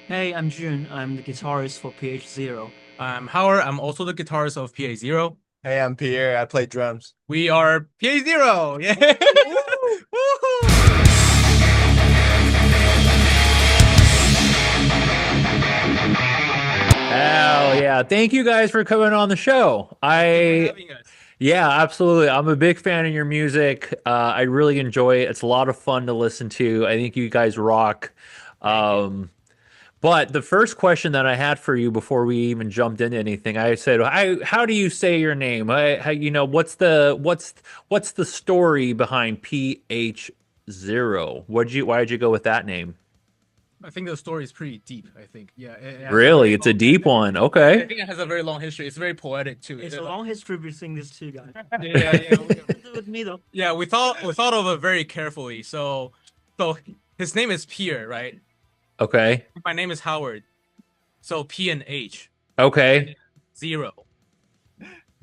Hey, I'm Jun. I'm the guitarist for P.H.0. I'm Howard. I'm also the guitarist of P.H.0. Hey, I'm Pierre. I play drums. We are P.H.0. Yeah. Woo! Woohoo! Hell yeah. Thank you guys for coming on the show. Thank you for having us. Yeah, absolutely. I'm a big fan of your music. I really enjoy it. It's a lot of fun to listen to. I think you guys rock. Thank you. Um, but the first question that I had for you before we even jumped into anything, I said, how do you say your name? What's the story behind PH0? Why'd you go with that name? I think the story is pretty deep. I think. Yeah, it has a Really? very It's a long. deep one. I Okay. think it has a very long history. It's very poetic too. It's a long history between these two guys. Yeah. Nothing to do with me though. Yeah. We thought of it very carefully. So his name is Pierre, right? Okay. My name is Howard. So P and H Okay. zero.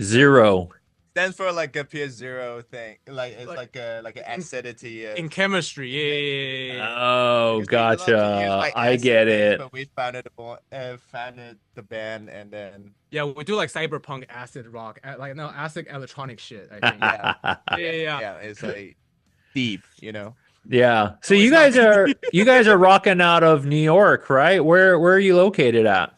Zero. Stands for like a PS0 thing. Like it's Like like an acidity. in chemistry. Yeah. Oh, Because people love to use gotcha. like I acid get names, it. but we founded the band, and then Yeah, we do like cyberpunk acid rock, like no acid electronic shit. I think. yeah, Yeah. yeah, it's like deep. Yeah. So No, it's not. you guys are rocking out of New York, right? Where are you located at?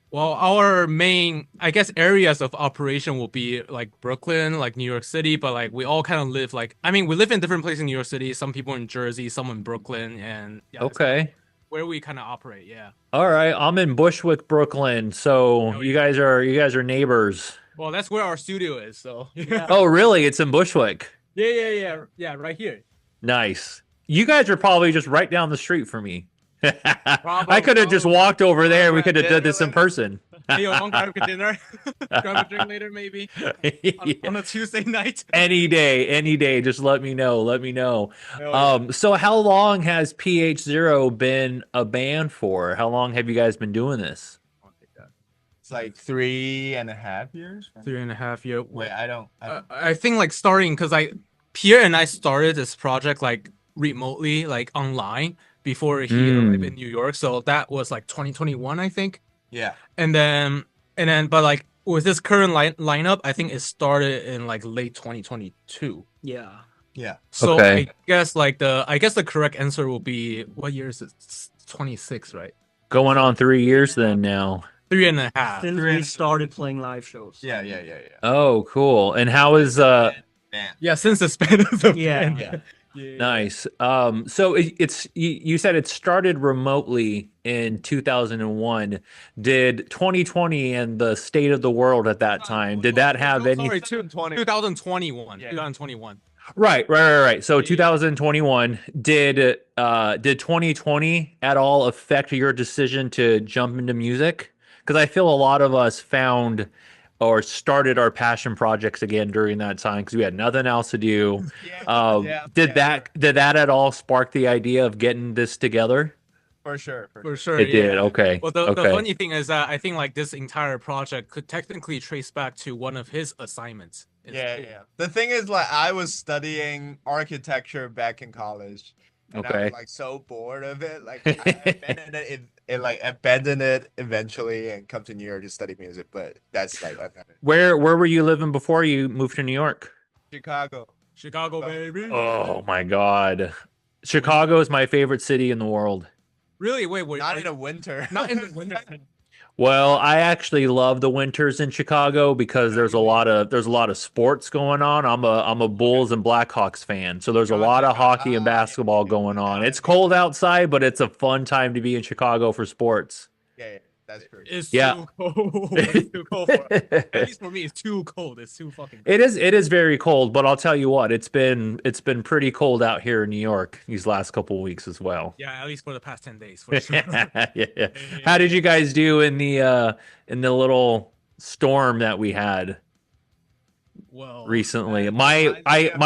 Well, our main, I guess, areas of operation will be like Brooklyn, like New York City, but like we all kind of live like, I mean, we live in different places in New York City. Some people in Jersey, some in Brooklyn, and yeah, that's kind of Okay. where we kind of operate. Yeah. All right. I'm in Bushwick, Brooklyn. So Oh you yeah. guys are neighbors. Well, that's where our studio is. So Yeah. Oh, really? It's in Bushwick. yeah, right here. Nice. You guys are probably just right down the street from me. I Probably, could have just probably. walked over there. We could have done this in Literally. person. Hey, yo, want to grab a dinner? Grab a drink later, maybe on a Tuesday night. Any day, just let me know. Let me know. Hell yeah. So how long has PH0 been a band for? How long have you guys been doing this? I'll take that. It's like 3.5 years. 3.5 year. Wait, I don't. I think like starting because Pierre and I started this project like remotely, like online before he arrived in Mm, New York. So that was like 2021, I think. Yeah, And then, but like with this current lineup, I think it started in like late 2022. Yeah. yeah. So okay. I guess the correct answer will be what year is it? 26, right? Going on 3 years Yeah. then now. Three and a half. Since we started playing live shows. Yeah. Oh, cool. And how Since is the band. Yeah, since the span of the Yeah. band. Yeah. Yeah. nice. So it's you said it started remotely in 2001. Did 2020 and the state of the world at that time, did that have No, any? sorry, 2020. 2021. Yeah. 2021. Right. So Yeah. 2021, did 2020 at all affect your decision to jump into music? Because I feel a lot of us found or started our passion projects again during that time because we had nothing else to do. Yeah, Did that at all spark the idea of getting this together? for sure, for For sure. sure, It did. yeah. Okay. Well, the Okay. funny thing is that I think like this entire project could technically trace back to one of his assignments in Yeah, school. yeah. The thing is, like, I was studying architecture back in college, and I was Okay. like so bored of it. Like, I abandoned abandoned it eventually, and come to New York to study music. But that's like what happened. Where were you living before you moved to New York? Chicago. Chicago, So, baby. Oh my God. Winter. Chicago is my favorite city in the world. Really? Wait. not in the winter. Not in the winter. Well, I actually love the winters in Chicago because there's a lot of sports going on. I'm a Okay. Bulls and Blackhawks fan, so there's a lot Gotcha. of hockey and Ah, yeah, basketball yeah, going yeah. on. Now It's that makes cold sense. outside, but it's a fun time to be in Chicago for sports. Yeah, that's true. It's Yeah. too cold. It's too cold for at least for me. It's too cold. It's too fucking cold. It is very cold, but I'll tell you what, it's been pretty cold out here in New York these last couple of weeks as well. Yeah, at least for the past 10 days, for sure. Yeah. How did Eh, you guys do in the little storm that we had well, recently? That reminds me of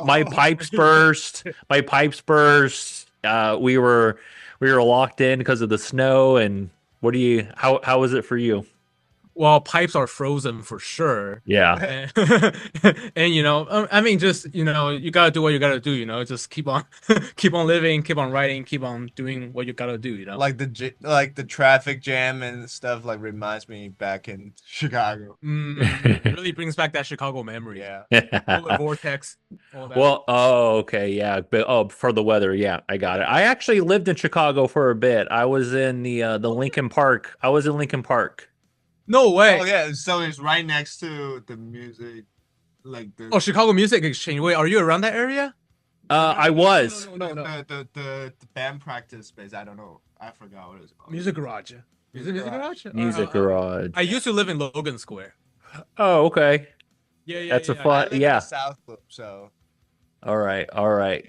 My Chicago. pipes burst. My pipes burst. We were locked in because of the snow. And how was it for you? well, pipes are frozen for sure. Yeah. And you know, I mean, just you know, you gotta do what you gotta do. You know, just keep on, keep on living, keep on writing, keep on doing what you gotta do. You know, Like like the traffic jam and stuff like reminds me back in Chicago. really brings back that Chicago memory. Yeah. All the vortex, all that. Well, oh, okay, yeah, but for the weather, yeah, I got it. I actually lived in Chicago for a bit. I was in the Lincoln Park. I was in Lincoln Park. No way. Oh yeah, so it's right next to the music, like the Oh, Chicago Music Exchange. Wait, are you around that area? I was. No. the band practice space. I don't know. I forgot what it's called. Music Garage. Is it Music Garage? Music Garage. I used to live in Logan Square. Oh, okay. Yeah. That's a I fun. live in Yeah. the South Loop, so All right. All right.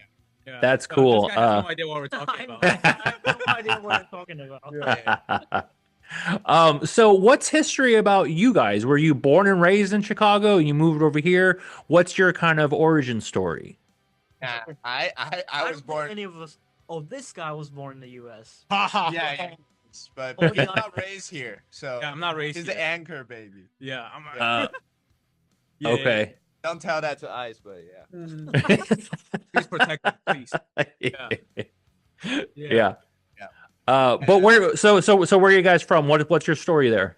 Yeah. That's This cool. guy has no idea what we're talking about. I have no idea what I'm talking about. So what's history about you guys? Were you born and raised in Chicago? You moved over here. What's your kind of origin story? yeah, I I was don't think born. any of us. Oh, this guy was born in the U.S. Yeah, but Oh, he's yeah. not raised here, so Yeah, I'm not raised he's here. the anchor baby. Yeah, I'm Uh, yeah, okay. Don't tell that to Ice, but yeah. Yeah. Please protect him, please. Yeah. Yeah. Yeah. Yeah. But where? So where are you guys from? What's your story there?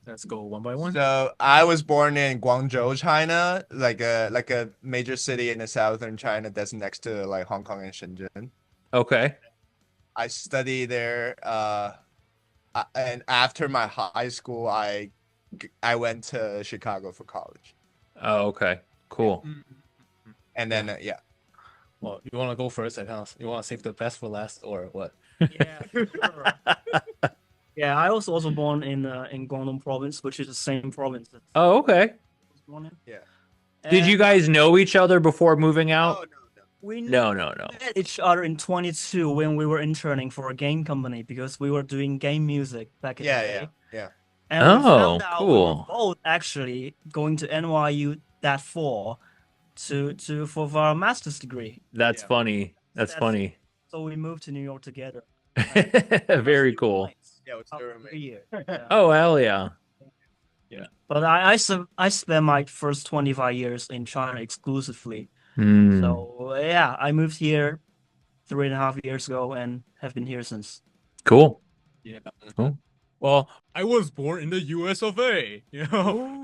Let's go one by one. So I was born in Guangzhou, China, like a major city in the southern China that's next to like Hong Kong and Shenzhen. Okay. I studied there, and after my high school, I went to Chicago for college, Oh, okay. Cool. and then yeah, Well, you want to go first? You want to save the best for last, or what? Yeah. Sure. Yeah, I was also born in Guangdong province, which is the same province that I Oh, okay. was born in. yeah. Did you And guys know each other before moving Oh out? no. we No. met each other in 22 when we were interning for a game company because we were doing game music back in the Yeah, day. yeah. And we Oh, found out we were cool. both actually going to NYU that fall for our master's degree. That's Yeah. funny. That's funny. So we moved to New York together. Very cool. Yeah, it's After your a roommate. year. Yeah. Oh, hell yeah. But I spent my first 25 years in China exclusively. Hmm. So yeah, I moved here 3.5 years ago and have been here since. Cool. Yeah. Cool. Well, I was born in the U.S. of A. You know,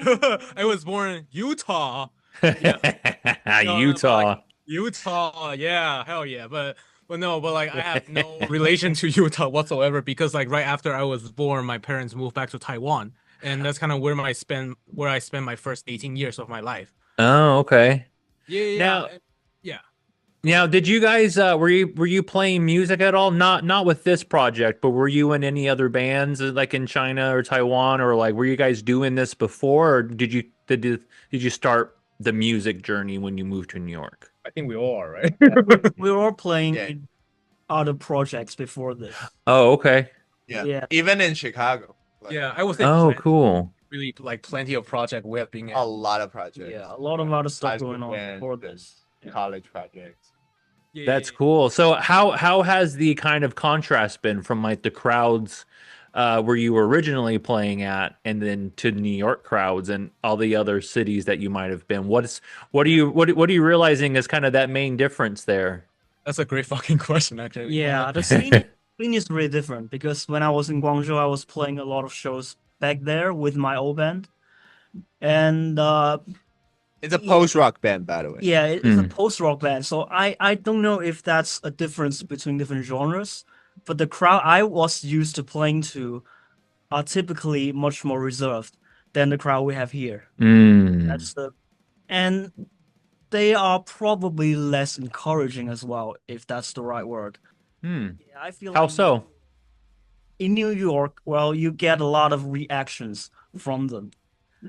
I was born in Utah. Utah. Utah, yeah, hell yeah. But like I have no relation to Utah whatsoever because like right after I was born, my parents moved back to Taiwan, and that's kind of where I spent my first 18 years of my life. Oh, okay. Yeah. Now- yeah. Now, did you guys were you playing music at all? Not with this project, but were you in any other bands like in China or Taiwan, or like were you guys doing this before, or did you start the music journey when you moved to New York? I think we all are, right? We were all playing Yeah. in other projects before this. Oh, okay. Yeah. Yeah. Even in Chicago. Like, Yeah, I would say Oh, plenty- cool. really like plenty of project we have been in. a lot of projects. Yeah, a lot of other stuff High school going on band before and this. Yeah. college projects. Yeah, That's cool. So how has the kind of contrast been from like the crowds where you were originally playing at and then to New York crowds and all the other cities that you might have been? What are you realizing is kind of that main difference there? That's a great fucking question, actually. Yeah, the scene is really different because when I was in Guangzhou, I was playing a lot of shows back there with my old band, and It's a post rock band, by the way. yeah, it's a post rock band. So I don't know if that's a difference between different genres, but the crowd I was used to playing to are typically much more reserved than the crowd we have here. Mm. That's and they are probably less encouraging as well, if that's the right word. Hmm. Yeah, I feel How like so? in New York, well, you get a lot of reactions from them.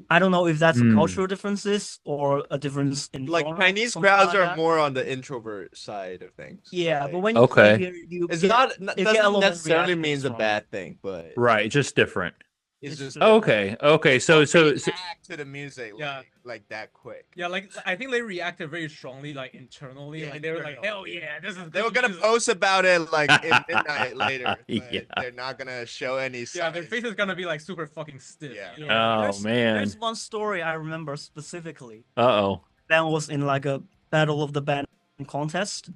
I don't know if that's a Hmm. cultural differences or a difference in Like genre, Chinese something crowds like are that. more on the introvert side of things. Yeah, Like, but when you play Okay. here, you it's get, not you get a doesn't lot of necessarily reactions means a from- bad thing, but Right, just different. It's just Okay. So react to the music Yeah. like that quick. Yeah, like I think they reacted very strongly, like internally. Yeah, like they were like, "Hell internally. yeah, this is." They were good gonna music." post about it like in midnight later, but Yeah. they're not gonna show any Yeah, their signs. face is gonna be like super fucking stiff. Yeah. You know? Yeah, Oh man. there's one story I remember specifically. Uh-oh. That was in like a battle of the band contest,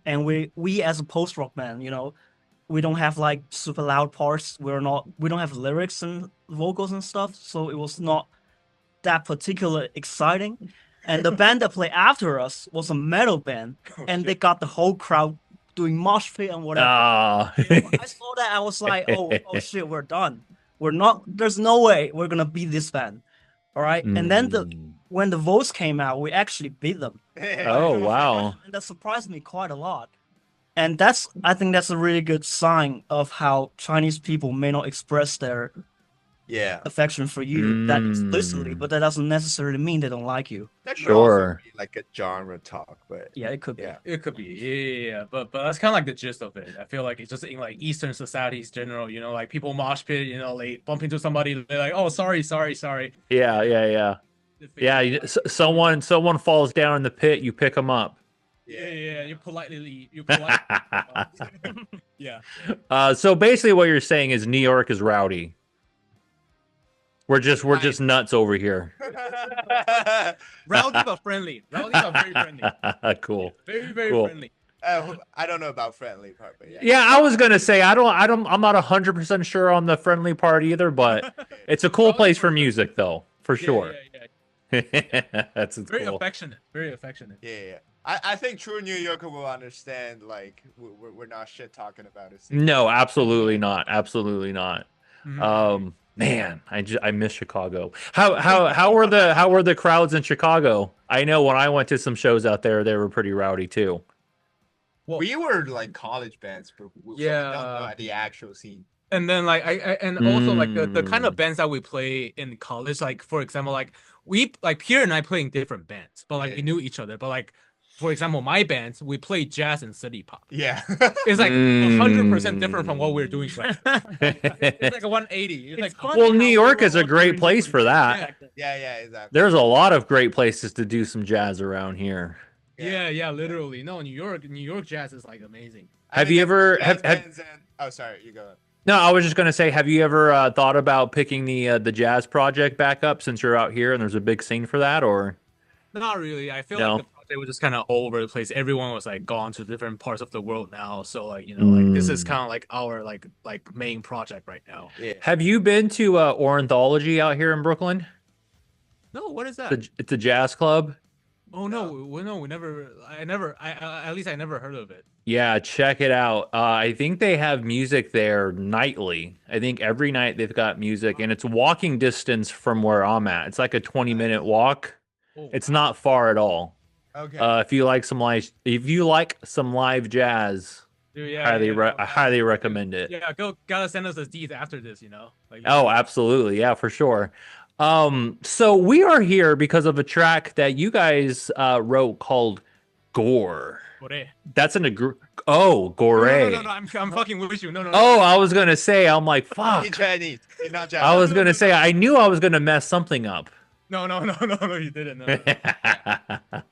and we as a post rock band, we don't have like super loud parts. We don't have lyrics and vocals and stuff, so it was not that particular exciting. And the band that played after us was a metal band, and they got the whole crowd doing mosh pit and whatever. Ah. I saw that, I was like, oh shit, we're done. We're not. There's no way we're gonna beat this band. All right, and then Mm. when the votes came out, we actually beat them. Oh wow. And that surprised me quite a lot. And I think that's a really good sign of how Chinese people may not express their Yeah. affection for you that explicitly, Mm. but that doesn't necessarily mean they don't like you. That could Sure. also be like a genre talk, but Yeah, it could be. yeah. It could be, yeah. But that's kind of like the gist of it. I feel like it's just in like Eastern societies general, like people mosh pit, they bump into somebody, they're like, "Oh, sorry." Yeah. Someone falls down in the pit, you pick them up. Yeah. You politely, yeah. So basically, what you're saying is New York is rowdy. We're just nuts over here. Rowdy but friendly. Rowdy but very friendly. Cool. Very, very Cool. friendly. I don't know about friendly part, but yeah. Yeah, I was gonna say I'm not 100% sure on the friendly part either, but it's a cool place for music though, for sure. Yeah. That's Very cool. affectionate. Very affectionate. Yeah. I think true New Yorker will understand. Like we're not shit talking about it. No, absolutely not. Absolutely not. Mhm. Man, I miss Chicago. How were the crowds in Chicago? I know when I went to some shows out there, they were pretty rowdy too. We were like college bands, but we don't know at the actual scene. And then like and also like the kind of Mm. bands that we play in college, like for example, like we like Pierre and I play in different bands, but like we knew each other. But like for example, my band, we play jazz and city pop. Yeah. It's like 100% different from what we're doing right now. It's like a 180. It's like funny Well, how New we York were is a all great doing place different for that. things back then. Yeah, exactly. There's a lot of great places to do some jazz around here. yeah, literally. No, New York jazz is like amazing. Have you ever Oh, sorry, you go. No, I was just gonna say, have you ever thought about picking the jazz project back up since you're out here and there's a big scene for that, or? Not really. I feel No. like the project was just kind of all over the place. Everyone was like gone to different parts of the world now. So like, like this is kind of like our like main project right now. Yeah. Have you been to Ornithology out here in Brooklyn? No, what is that? It's a jazz club. Oh no, we never. I at least I never heard of it. Yeah, check it out. I think they have music there nightly. I think every night they've got music, and it's walking distance from where I'm at. It's like a 20-minute walk. Oh, It's not far at all. Okay. If you like some live jazz, dude, I highly recommend it. Yeah, gotta send us the deeds after this. Like. Oh, absolutely. Yeah, for sure. So we are here because of a track that you guys wrote called Gore. Gore. That's Gore. No, I'm fucking with you. No. Oh, I was gonna say, I'm like, fuck. He's Chinese. He's not Japanese. I was gonna say, I knew I was gonna mess something up. No, you didn't.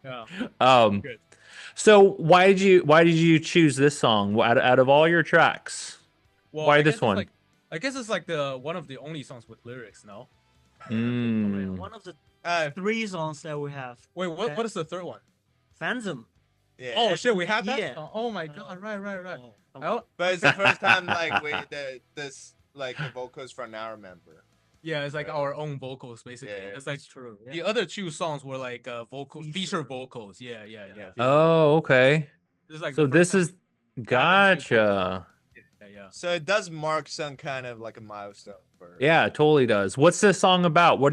No. um, Good. So why did you choose this song out of all your tracks? Well, Why I this guess one? I guess it's like one of the only songs with lyrics. No. Mm. One of the 3 songs that we have. Wait, what is the third one? Phantom. Yeah. Oh shit, we have that. Yeah. Oh my god! Right. Oh, But it's the first time like the vocals from now remember. Yeah, it's like our own vocals basically. Yeah, It's like That's true. Yeah. the other 2 songs were like feature vocals. Yeah. Oh, okay. This is like So the this first is gotcha. Yeah. So it does mark some kind of like a milestone for Yeah, it totally does. What's this song about? What's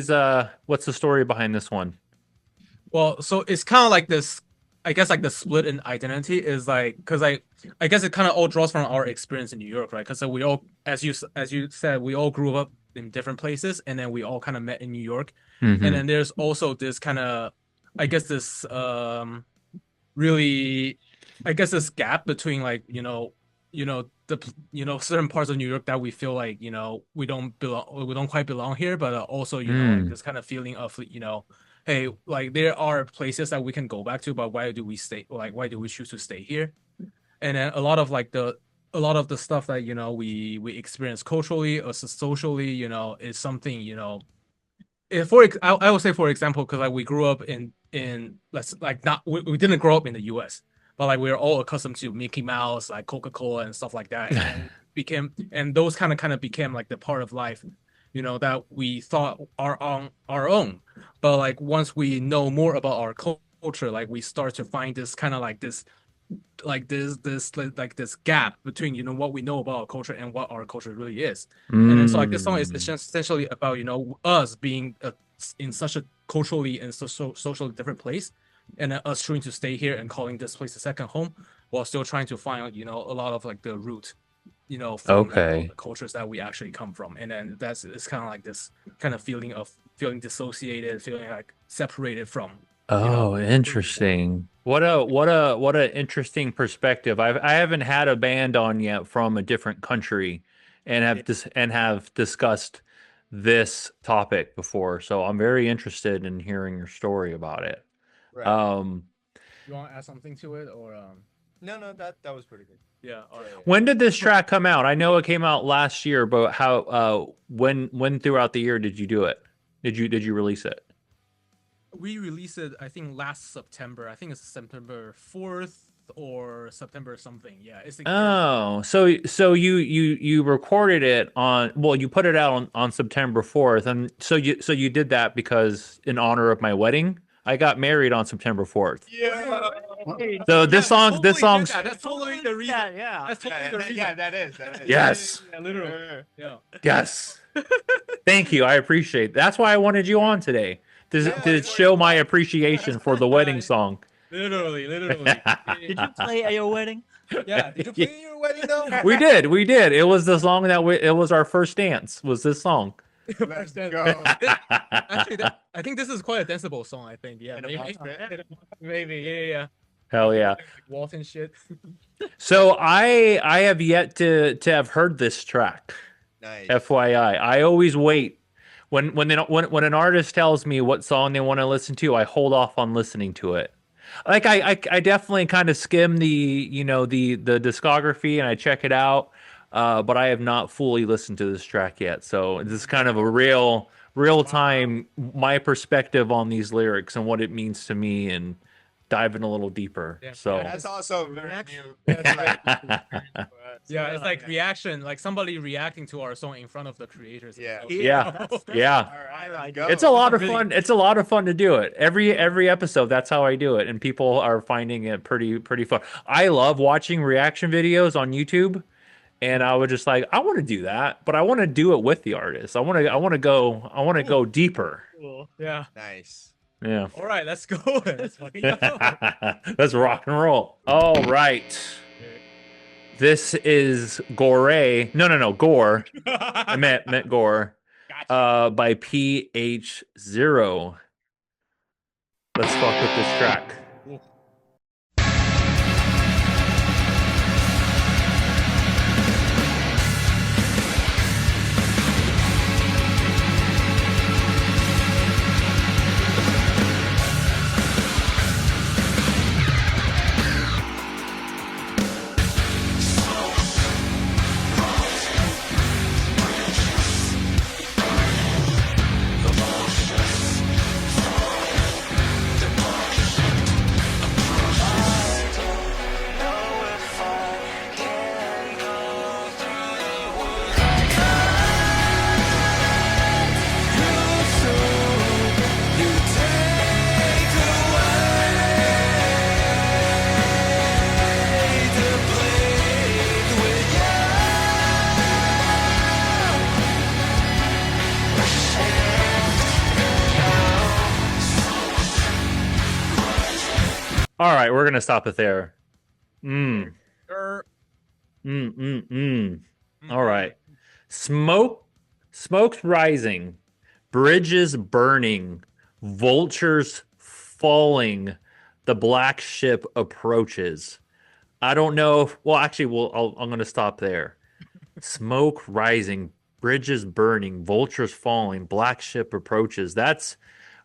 the story behind this one? Well, so it's kind of like this. I guess like the split in identity is like because I guess it kind of all draws from our experience in New York, right? Because we all, as you said, we all grew up in different places, and then we all kind of met in New York. Mhm. And then there's also this kind of, I guess this really, I guess this gap between like certain parts of New York that we feel like we don't quite belong here, but also like Mm. this kind of feeling of hey, like there are places that we can go back to, but why do we stay? Like why do we choose to stay here? And then a lot of the stuff that we experience culturally or socially, is something I would say, for example, because like we grew up in let's like not we didn't grow up in the U.S., but like we are all accustomed to Mickey Mouse, like Coca-Cola and stuff like that, and then and those kind of became like the part of life, that we thought are on our own. But like once we know more about our culture, like we start to find this kind of like this gap between what we know about our culture and what our culture really is. And then so like this song is Mm. just essentially about us being in such a culturally and socially different place, and then us trying to stay here and calling this place a second home, while still trying to find a lot of like the root from Okay. the cultures that we actually come from. And then it's kind of like this kind of feeling of feeling dissociated, feeling like separated from Oh, where we belong. interesting. What a interesting perspective. I haven't had a band on yet from a different country and Yeah. have discussed this topic before. So I'm very interested in hearing your story about it. Right. Um, You want to add something to it, or No, that was pretty good. yeah, all right. when did this track come out? I know it came out last year, but how when throughout the year did you do it? Did you release it? We released it, I think, last September. I think it's September 4th or September something. Yeah, it's a year. Oh, so you recorded it on, well, you put it out on September 4th, and so you did that because in honor of my wedding. I got married on September 4th. Yeah. So Yeah, this song totally this did song's that. That's totally the reason. Yeah. That's totally the reason. Yeah, that is. Yes. Yeah, literally. Yeah. Yes. Thank you. I appreciate it. That's why I wanted you on today. To Yeah. show my appreciation for the wedding song. Literally. Did you play at your wedding? Yeah. Did you play in your wedding though? We did. It was the song it was our first dance, was this song. Let's go. Actually, I think this is quite a danceable song. I think. Yeah. In a Maybe. mosh pit? Maybe. Yeah. Hell yeah. Like Walton shit. So I have yet to have heard this track. Nice. FYI, I always wait when an artist tells me what song they want to listen to, I hold off on listening to it. Like I definitely kind of skim the discography and I check it out, but I have not fully listened to this track yet. So this is kind of a real time my perspective on these lyrics and what it means to me and diving a little deeper. Yeah. So That's also very Reaction. new. Yeah, it's like reaction, like somebody reacting to our song in front of the creators. Yeah. yeah. Yeah. All right, Alright. go. It's a lot of fun. It's a lot of fun to do it. Every episode, that's how I do it, and people are finding it pretty fun. I love watching reaction videos on YouTube, and I would just like, I want to do that, but I want to do it with the artist. I want to go deeper. Cool. Yeah. Nice. Yeah. All right, let's go. Let's fucking go. Let's rock and roll. All right. This is Gore. No, Gore. I meant Gore. By P.H.0. Let's fuck with this track. All right, we're gonna stop it there. Er, All right. Smoke's rising, bridges burning, vultures falling, the black ship approaches. I don't know. Well, actually, I'm going to stop there. Smoke rising, bridges burning, vultures falling, black ship approaches. That's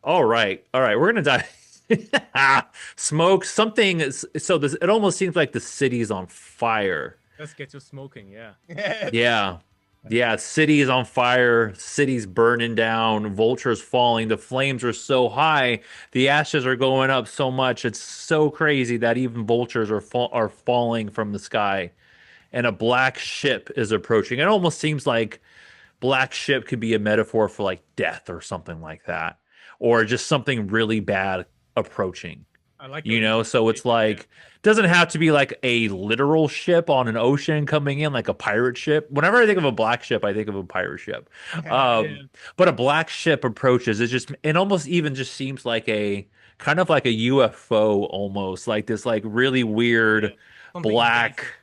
all right. All right, we're gonna dive. Smoke, something. So this, it almost seems like the city's on fire. Let's get to smoking. Yeah. Yeah. Yeah, city is on fire, city's burning down, vultures falling, the flames are so high, the ashes are going up so much. It's so crazy that even vultures are falling from the sky, and a black ship is approaching. It almost seems like black ship could be a metaphor for like death or something like that, or just something really bad approaching. I like You your know, so it's interpretation. like doesn't have to be like a literal ship on an ocean coming in like a pirate ship. Whenever I think of a black ship, I think of a pirate ship. Yeah. But a black ship approaches. It almost even just seems like a kind of like a UFO almost, like this like really Yeah. weird Something black. invasive.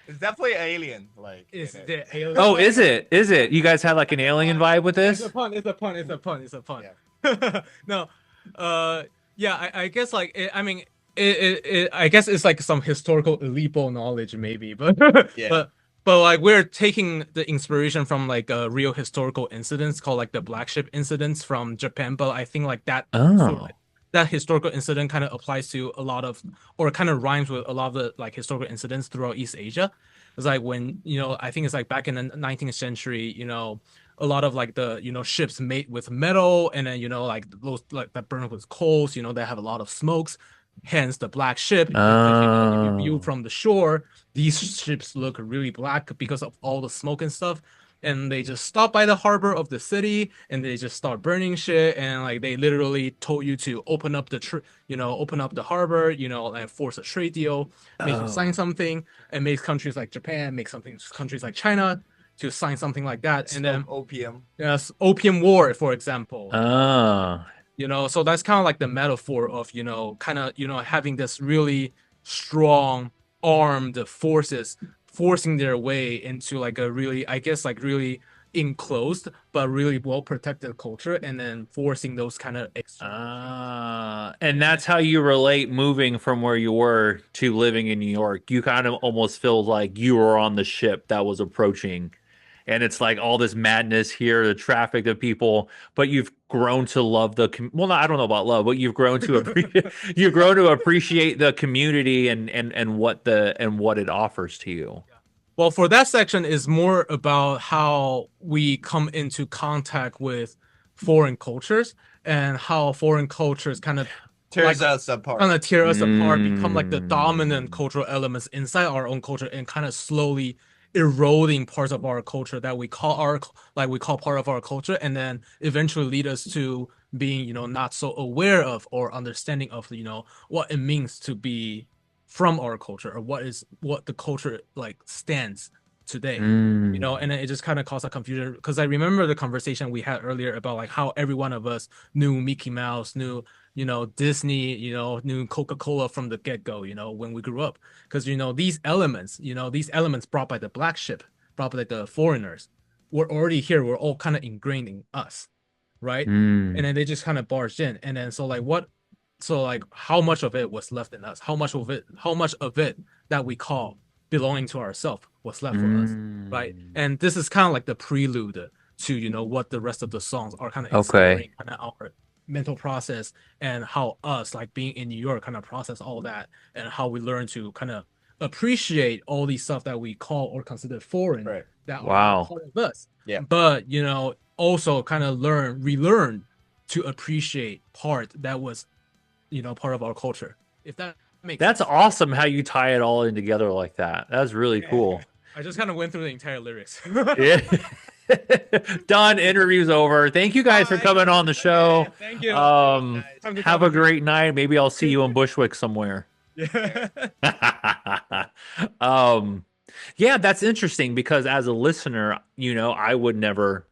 It's definitely alien, like Is in it. the alien? Oh, is it? Is it? You guys had like an alien vibe with It's a this? pun. It's a pun. It's a pun. It's a pun. Yeah. No. Yeah. I guess like I mean I guess it's like some historical Aleppo knowledge maybe, but Yeah. but like we're taking the inspiration from like a real historical incidents called like the Black Ship incidents from Japan. But I think like that sort Oh. of that historical incident kind of applies to a lot of or kind of rhymes with a lot of the like historical incidents throughout East Asia. It's like when I think it's like back in the 19th century, a lot of like the ships made with metal and then like those like that burn with coals, they have a lot of smokes, hence the black ship. Because if you view Oh. from the shore, these ships look really black because of all the smoke and stuff. And they just stop by the harbor of the city and they just start burning shit, and like they literally told you to open up open up the harbor, and force a trade deal, make you sign Oh. something, and make countries like Japan, make something countries like China to sign something like that. And then Smoke opium. yes, Opium War, for example. Oh. So that's kind of like the metaphor of, kind of, having this really strong armed forces forcing their way into like a really, I guess, like really enclosed but really well protected culture, and then forcing those kind of extreme. And that's how you relate moving from where you were to living in New York. You kind of almost feel like you were on the ship that was approaching. And it's like all this madness here, the traffic of people, but you've grown to love well, no, I don't know about love, but you've grown to appreciate you've grown to appreciate the community and what it offers to you. Well, for that section is more about how we come into contact with foreign cultures and how foreign cultures kind of Tears like us apart. kind of tear us apart, become like the dominant Mm. cultural elements inside our own culture, and kind of slowly eroding parts of our culture that we call part of our culture, and then eventually lead us to being not so aware of or understanding of what it means to be from our culture, or what the culture like stands today. Mm. And then it just kind of caused a confusion, because I remember the conversation we had earlier about like how every one of us knew Mickey Mouse, knew Disney, knew Coca-Cola from the get-go, when we grew up. Because these elements brought by the black ship, brought by the foreigners, were already here, were all kind of ingrained in us, right? And Mm. then they just kind of barged in. And then so like how much of it was left in us? How much of it that we call belonging to ourselves was left for us, right? Mm. And this is kind of like the prelude to what the rest of the songs are kind of Okay. exploring, kind of our mental process, and how us like being in New York kind of process all that, and how we learn to kind of appreciate all these stuff that we call or consider foreign, Right. that are not Wow. part of us. Yeah. But also kind of relearn to appreciate part that was part of our culture. If that makes That's sense. awesome how you tie it all in together like that. That's really cool. I just kind of went through the entire lyrics. Yeah. Done. Interview's over. Thank you guys for Bye. coming on the show. Thank you. Um, Time to have a talk again. great night. Maybe I'll see you in Bushwick somewhere. Yeah. um, yeah, that's interesting because as a listener, I would never,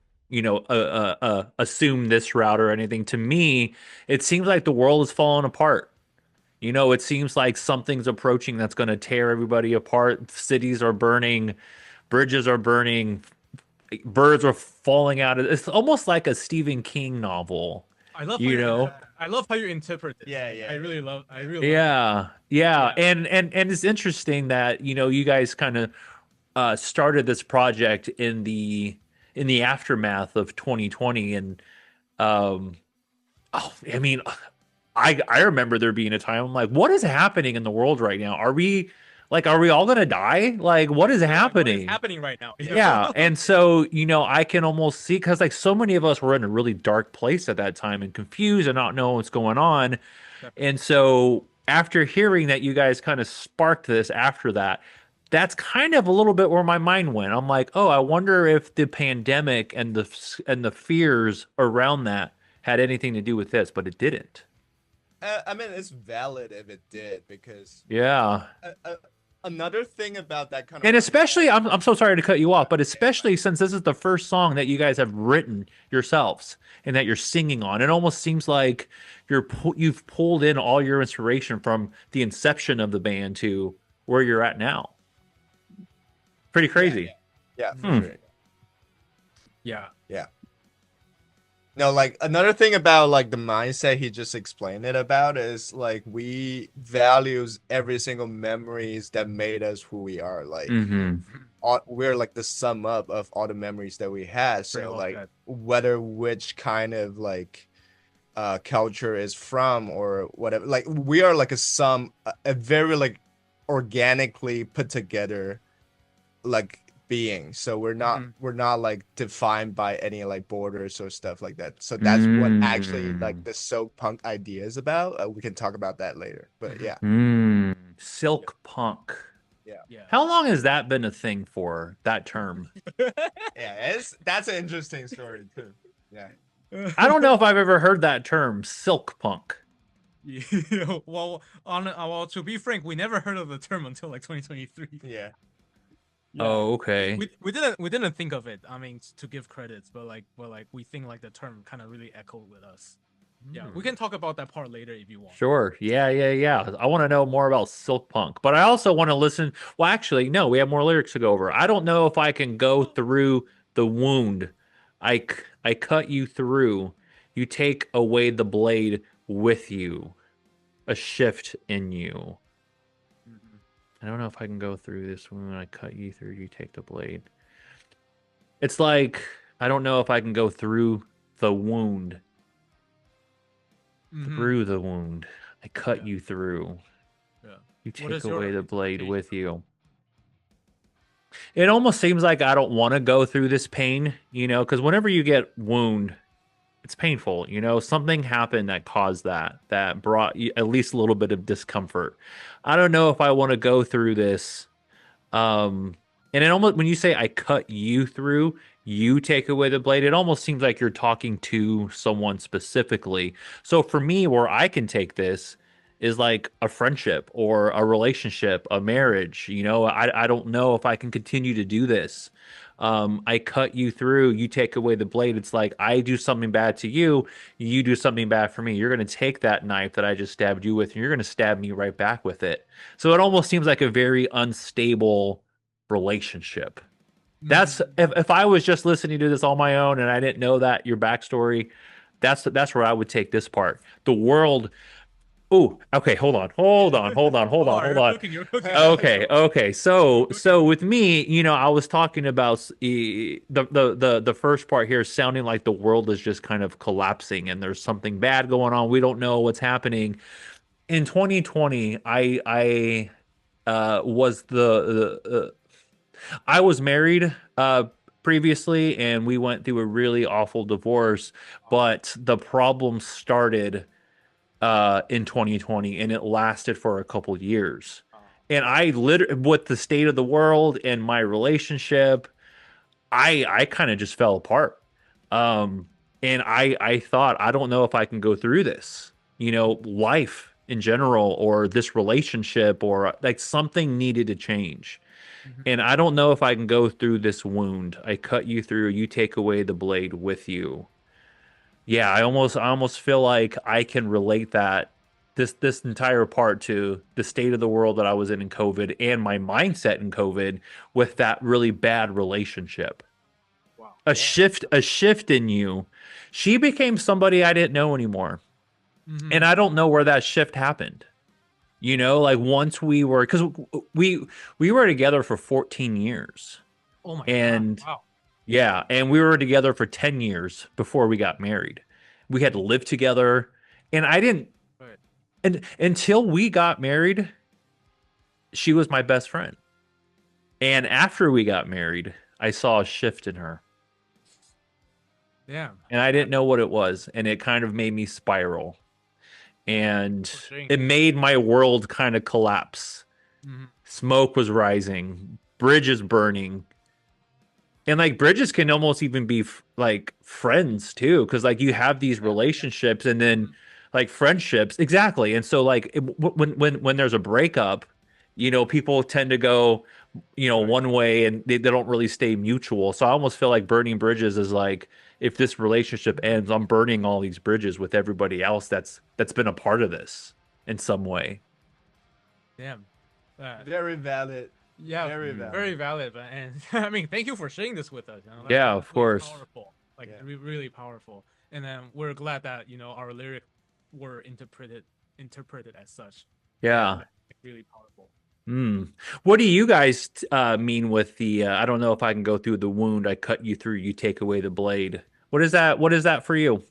assume this route or anything. To me, it seems like the world is falling apart. It seems like something's approaching that's going to tear everybody apart. Cities are burning, bridges are burning, birds are falling out. It's almost like a Stephen King novel. I love You know? I love how you interpret this. Yeah, Like, yeah, I yeah. really love. I really love. Yeah, yeah, Yeah. and it's interesting that you guys kind of started this project in the aftermath of 2020, and um, oh, I mean, I remember there being a time I'm like, what is happening in the world right now? Are we all gonna die? Like, what is Yeah, like, what is happening? happening right now? You know? Yeah, and so I can almost see because like so many of us were in a really dark place at that time and confused and not knowing what's going on. Definitely. And so after hearing that you guys kind of sparked this after that, that's kind of a little bit where my mind went. I'm like, oh, I wonder if the pandemic and the fears around that had anything to do with this, but it didn't. I mean, it's valid if it did because Yeah. another thing about that kind of And especially, I'm so sorry to cut you off, but especially since this is the first song that you guys have written yourselves and that you're singing on, it almost seems like you've pulled in all your inspiration from the inception of the band to where you're at now. Pretty yeah, crazy. yeah, for Hmm. sure. Yeah. Yeah. No, like another thing about like the mindset he just explained it about is like we values every single memories that made us who we are. Like Mm-hmm. we're like the sum up of all the memories that we had. Very So well like said. whether which kind of like culture is from or whatever, like we are like a very like organically put together like being, so Mhm. we're not like defined by any like borders or stuff like that. So that's what actually like the soap punk idea is about. We can talk about that later, but Mhm. yeah. Silk punk. Yeah, Yeah. How long has that been a thing for, that term? yeah, that's an interesting story too. Yeah, I don't know if I've ever heard that term, silk punk. Yeah, well, to be frank, we never heard of the term until like 2023. yeah, Yeah. Oh, okay. We didn't think of it. I mean, to give credits, but like we think like the term kind of really echoed with us. Yeah, we can talk about that part later if you want. Sure. Yeah, yeah, yeah. I want to know more about Silk Punk, but I also want to listen. Well, actually, no, we have more lyrics to go over. I don't know if I can go through the wound. I cut you through. You take away the blade with you. A shift in you. Mhm. I don't know if I can go through this wound. I cut you through. You take the blade. It's like I don't know if I can go through the wound. Mhm. Through the wound. I cut Yeah. you through. Yeah. You What take is your away the blade interpretation? with you. It almost seems like I don't want to go through this pain, because whenever you get wound, it's painful. Something happened that caused that brought you at least a little bit of discomfort. I don't know if I want to go through this. And it almost when you say I cut you through, you take away the blade, it almost seems like you're talking to someone specifically. So for me, where I can take this is like a friendship or a relationship, a marriage. I don't know if I can continue to do this. I cut you through, you take away the blade. It's like I do something bad to you, you do something bad for me. You're going to take that knife that I just stabbed you with, and you're going to stab me right back with it. So it almost seems like a very unstable relationship. That's Mhm. if I was just listening to this on my own and I didn't know that your backstory, that's where I would take this part. The world. Oh, okay. Hold on. Hold on. Hold on. Hold on. Oh, Hold you're on. cooking. You're cooking. Okay. Okay. You're So cooking. with me, I was talking about the first part here sounding like the world is just kind of collapsing and there's something bad going on. We don't know what's happening. In 2020, I was I was married previously, and we went through a really awful divorce. But the problem started in 2020, and it lasted for a couple years. And I literally, with the state of the world and my relationship, I kind of just fell apart. Um, and I thought I don't know if I can go through this. Life in general, or this relationship, or like something needed to change. Mhm. And I don't know if I can go through this wound. I cut you through, you take away the blade with you. Yeah, I almost feel like I can relate that this entire part to the state of the world that I was in COVID and my mindset in COVID with that really bad relationship. Wow. A yeah. shift in you. She became somebody I didn't know anymore. Mhm. And I don't know where that shift happened. You know, like once we were, because we were together for 14 years, Oh my God! and Wow. yeah, and we were together for 10 years before we got married. We had to live together, and I didn't, Right. and until we got married, she was my best friend. And after we got married, I saw a shift in her, Damn. and I didn't That's know what it was, and it kind of made me spiral, and frustrating. it made my world kind of collapse. Mhm. Smoke was rising, bridges burning, and like bridges can almost even be like friends too, because like you have these Yeah. relationships and then Mhm. like friendships, exactly. And so like when there's a breakup, you know, people tend to go, you know, Right. one way and they don't really stay mutual. So I almost feel like burning bridges is like if this relationship ends, I'm burning all these bridges with everybody else that's been a part of this in some way. Damn. Uh, Very valid. yeah. Very Mm. Very valid. valid. But and I mean, thank you for sharing this with us. You know, Yeah, that's of really course. powerful. Like Yeah. really powerful. And then we're glad that our lyrics were interpreted as such. Yeah. Like, really powerful. Hmm. What do you guys mean with the? I don't know if I can go through the wound I cut you through. You take away the blade. What is that? What is that for you?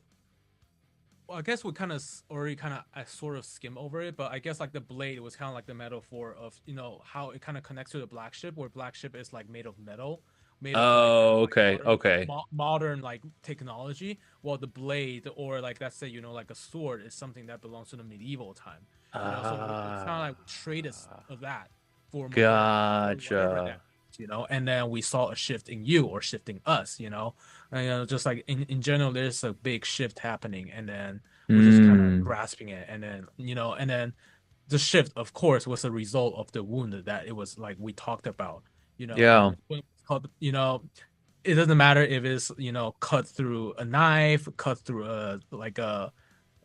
Well, I guess we kind of already kind of I sort of skim over it, but I guess like the blade was kind of like the metaphor of how it kind of connects to the black ship, where black ship is like made of metal, made of like kind of Oh, like okay, okay. modern like technology, while the blade or like let's say like a sword is something that belongs to the medieval time. So it's kind of like we traded of that for modernity or whatever that Gotcha. and then we saw a shift in you or shifting us, and, just like in general, there's a big shift happening, and then we're just kind of Hmm. grasping it, and then the shift, of course, was a result of the wound that it was like we talked about, Yeah. and when it's called, it doesn't matter if it's cut through a knife, cut through a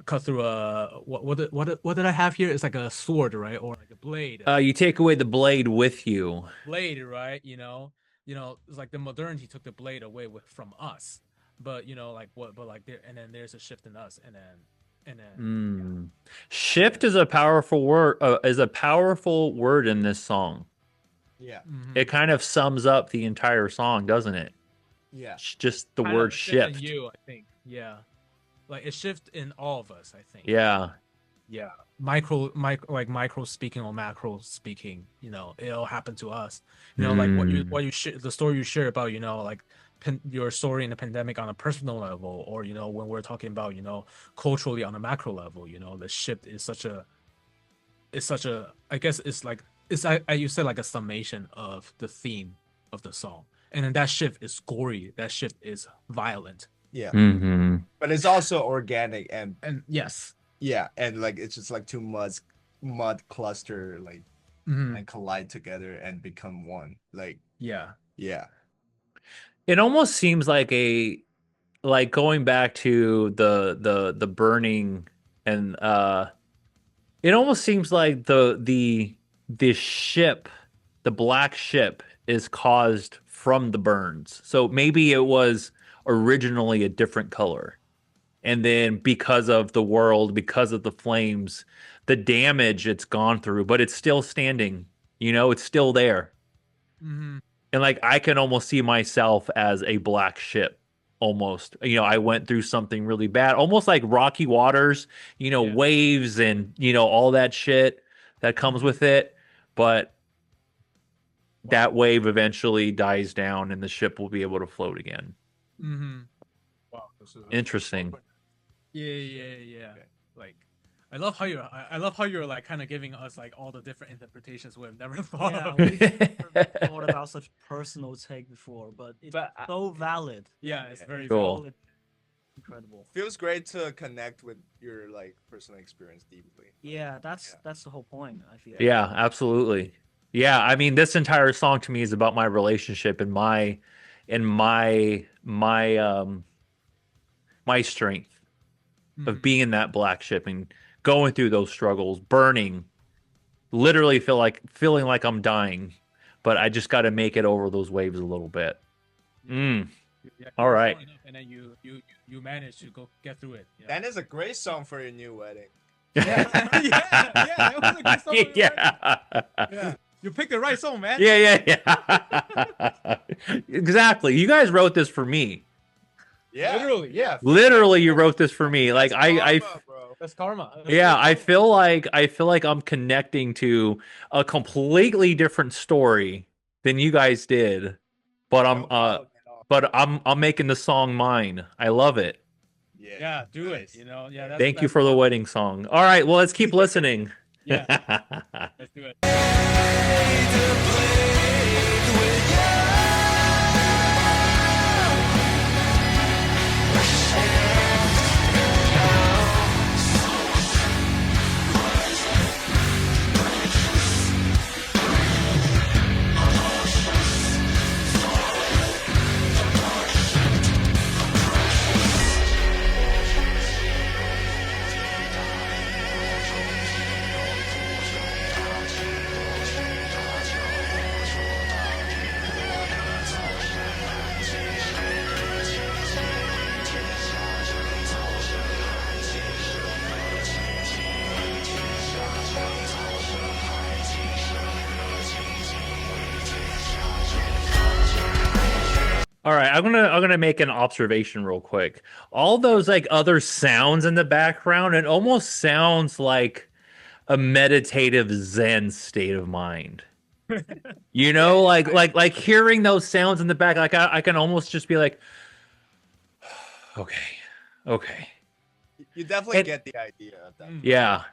what did I have here? It's like a sword, right, or like a blade, You take away the blade with you. blade, right? It's like the modernity took the blade away from us, but like what, but like there, and then there's a shift in us, and then yeah. Hmm. Shift is a powerful word. Is a powerful word in this song. Yeah. It Mm-hmm. kind of sums up the entire song, doesn't it? Yeah. Just the Kind of word a shift in shift. you, I think. Yeah, like a shift in all of us, I think. Yeah. Yeah, like micro speaking or macro speaking, it'll happen to us. Like Hmm. the story you share about, like your story in the pandemic on a personal level, or when we're talking about, culturally on a macro level, the shift is such a I guess it's like you said like a summation of the theme of the song, and then that shift is gory, that shift is violent, Yeah. Hmm. But it's also organic and and yes. yeah, and like it's just like two mud cluster like Mhm. and collide together and become one. Like Yeah. yeah. It almost seems like going back to the burning and it almost seems like the ship, the black ship is caused from the burns. So maybe it was originally a different color. And then because of the world, because of the flames, the damage it's gone through, but it's still standing. You know, it's still there. Hmm. And like I can almost see myself as a black ship almost. You know, I went through something really bad, almost like rocky waters, you know, Yeah. waves and, you know, all that shit that comes Hmm. with it. But Wow. that wave eventually dies down and the ship will be able to float again. Hmm. Wow, this is Interesting. yeah, yeah, yeah. Okay. Like, I love how you're like kind of giving us like all the different interpretations we've never thought Yeah, of. we've never thought about such personal take before, but it's But so valid. yeah, it's very Cool. valid. Incredible. Feels great to connect with your like personal experience deeply. Yeah, Yeah. that's the whole point, I feel. Yeah, absolutely. Yeah, I mean this entire song to me is about my relationship and my strength of Mhm. being in that black ship and going through those struggles, burning, literally feeling like I'm dying, but I just got to make it over those waves a little bit. Mm. Yeah, All you're right. strong enough, and then you manage to get through it. Yeah. That is a great song for your new wedding. Yeah, that was a good song. Yeah. Yeah, you picked the right song, man. Yeah. Exactly. You guys wrote this for me. Yeah, Literally, yeah. Literally, you wrote this for me. Like That's karma, bro. That's karma. yeah, I feel like I'm connecting to a completely different story than you guys did, but No problem at all. I'm making the song mine. I love it. Yeah, do nice. it. You know, yeah. Thank you for the wedding song. All right, well, let's keep listening. Yeah, let's do it. All right, I'm gonna make an observation real quick. All those like other sounds in the background, it almost sounds like a meditative Zen state of mind. You know, like hearing those sounds in the back, like I can almost just be like, okay. You definitely And- get the idea of that. Yeah.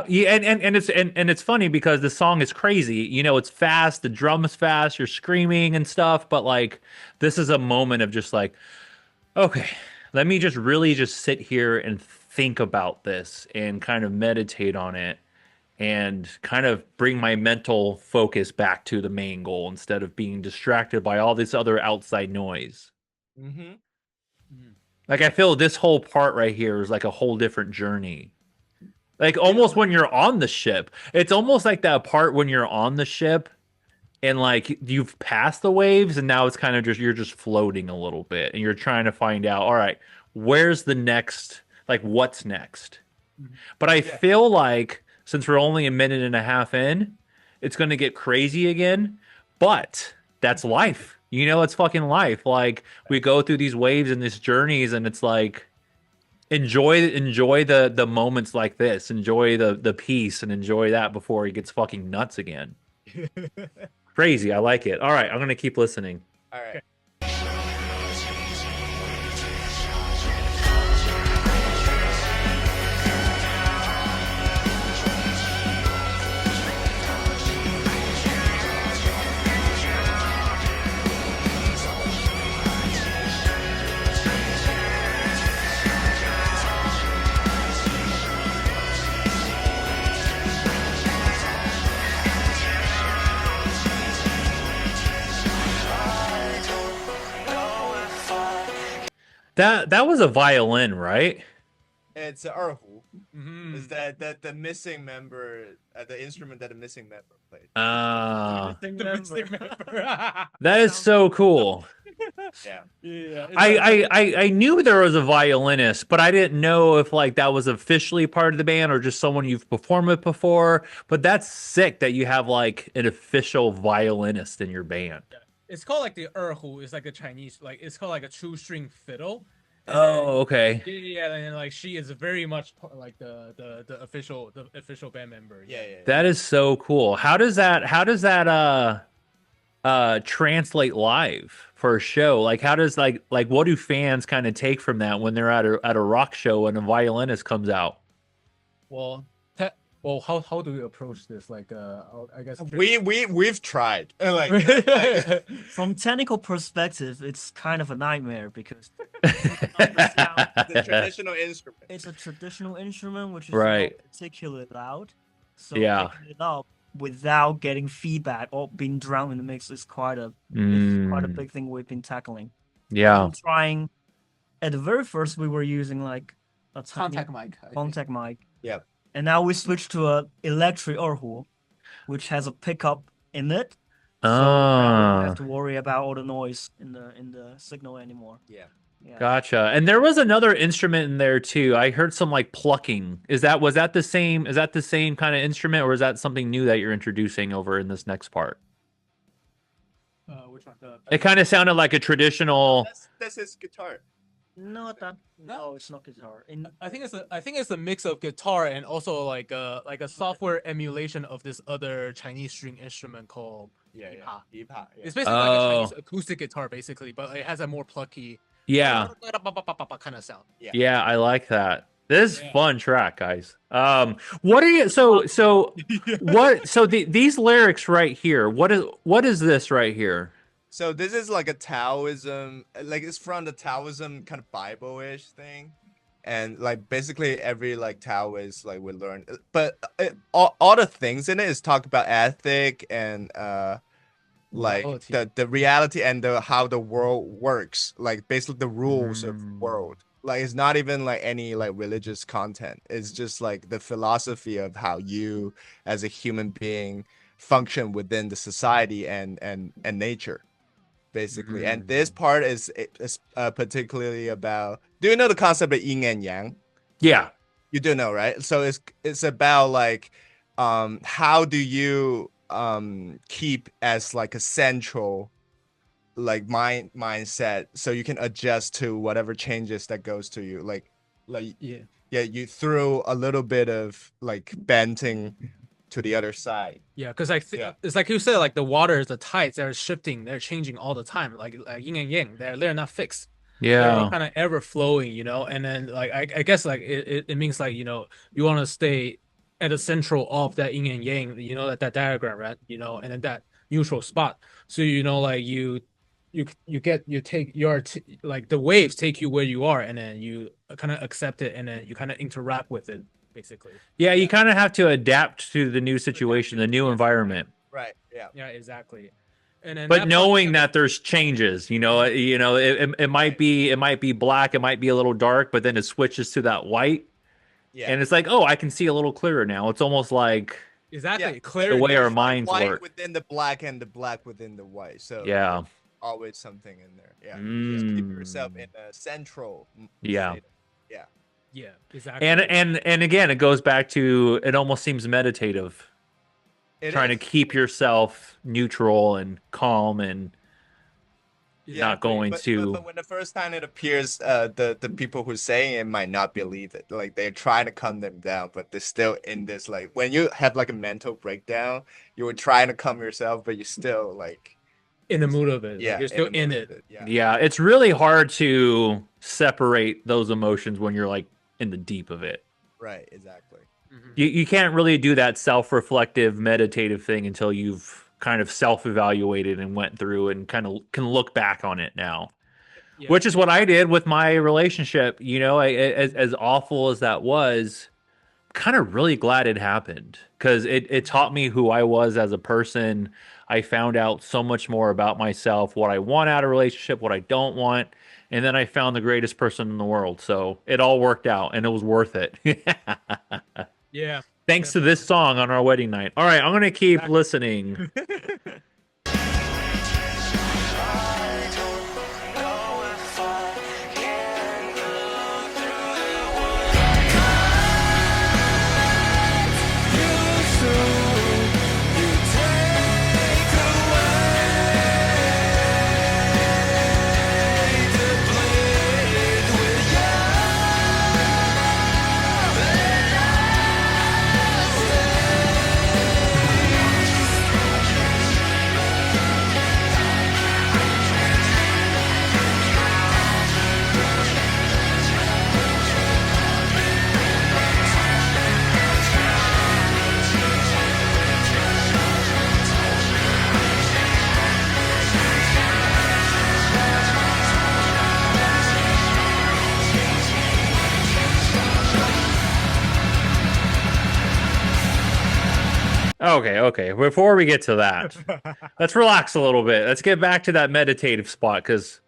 And it's funny because the song is crazy. You know, it's fast, the drum is fast, you're screaming and stuff, but like this is a moment of just like, okay, let me just really just sit here and think about this and kind of meditate on it and kind of bring my mental focus back to the main goal instead of being distracted by all this other outside noise. Mm-hmm. Like I feel this whole part right here is like a whole different journey. Like almost when you're on the ship. It's almost like that part when you're on the ship and like you've passed the waves and now it's kind of just you're just floating a little bit and you're trying to find out, all right, where's the next, like what's next? But I feel like since we're only a minute and a half in, it's going to get crazy again, but that's life. You know, it's fucking life. Like we go through these waves and these journeys and it's like enjoy the moments like this. Enjoy the peace and enjoy that before it gets fucking nuts again. Crazy. I like it. All right, I'm going to keep listening. All right. That was a violin, right? It's erhu. Mhm. Is that the missing member, the instrument that the missing member played? The missing member. That is so cool. Yeah. Yeah. I knew there was a violinist, but I didn't know if like that was officially part of the band or just someone you've performed with before. But that's sick that you have like an official violinist in your band. It's called like the erhu. It's like a Chinese, like it's called like a two string fiddle. And Oh, okay. yeah, and like she is very much like the official band member. Yeah. That is so cool. How does that translate live for a show? Like how does like what do fans kind of take from that when they're at a rock show and a violinist comes out? Well, how do we approach this? Like, I guess We've tried. Like From technical perspective, it's kind of a nightmare because the traditional instrument. it's a traditional instrument which is Right. not particularly loud. So Yeah. picking it up without getting feedback or being drowned in the mix is quite a Mm, big thing we've been tackling. yeah. We've been trying at the very first we were using like a tiny contact mic. I think. contact mic. Yep. And now we switched to a electric erhu, which has a pickup in it. So I don't have Ah, to worry about all the noise in the signal anymore. Yeah. Yeah. gotcha. And there was another instrument in there too. I heard some like plucking. Was that the same? Is that the same kind of instrument, or is that something new that you're introducing over in this next part? Which one? It kind of sounded like a traditional. That's his guitar. No, it's not guitar. I think it's a mix of guitar and also like a software emulation of this other Chinese string instrument called Yeah, Yipa. yeah. Yipa, yeah. It's basically like a Chinese Oh, acoustic guitar, basically, but it has a more plucky yeah. kind of sound. Yeah, I like that. This is Yeah. fun track, guys. What are you these lyrics right here? What is this right here? So this is like a Taoism, like it's from the Taoism kind of Bible-ish thing, and like basically every like Taoist like we learn, but all the things in it is talk about ethic and like Reality. the reality and the how the world works, like basically the rules of Mm. world. Like it's not even like any like religious content. It's just like the philosophy of how you as a human being function within the society and nature basically. And this part is particularly about. Do you know the concept of yin and yang? Yeah. You do know, right? So it's about like how do you keep as like a central like mindset so you can adjust to whatever changes that goes to you like Yeah. yeah, you threw a little bit of like bending to the other side. Yeah, because like Yeah. it's like you said, like the waters, the tides, they're shifting, they're changing all the time. Like yin and yang, they're not fixed. They're all Yeah. kind of ever flowing, you know. And then like I guess like it means like you want to stay at the central of that yin and yang, that diagram, right? And then that neutral spot. So like you take like the waves take you where you are, and then you kind of accept it, and then you kind of interact with it, basically. Yeah, you kind of have to adapt to the new situation, the new environment. Right. Yeah. Yeah, exactly. And then But knowing part, that there's changes, it might be black, it might be a little dark, but then it switches to that white, Yeah. and it's like, oh, I can see a little clearer now. It's almost like exactly Yeah. clear the way our There's, like, minds white work. within the black and the black within the white. So Yeah. always something in there. Yeah. Just keep yourself Mm. in a central Yeah. state. Yeah. Yeah, exactly. And again, it goes back to it almost seems meditative, It trying is. to keep yourself neutral and calm and not going but, to. but when the first time it appears, the people who saying it might not believe it. Like they're trying to calm them down, but they're still in this like when you have like a mental breakdown, you were trying to calm yourself, but you're still like in the mood of it. yeah, Like, you're still the in mood it. of Yeah. Yeah, it's really hard to separate those emotions when you're like in the deep of it. Right. Exactly. Mhm. You can't really do that self-reflective meditative thing until you've kind of self-evaluated and went through and kind of can look back on it now. Yeah. Which is what I did with my relationship. As awful as that was, kind of really glad it happened because it taught me who I was as a person. I found out so much more about myself, what I want out of a relationship, what I don't want. And then I found the greatest person in the world. So it all worked out and it was worth it. Yeah. Thanks to this song on our wedding night. All right, I'm going to keep Exactly. listening. Okay. Before we get to that, let's relax a little bit. Let's get back to that meditative spot because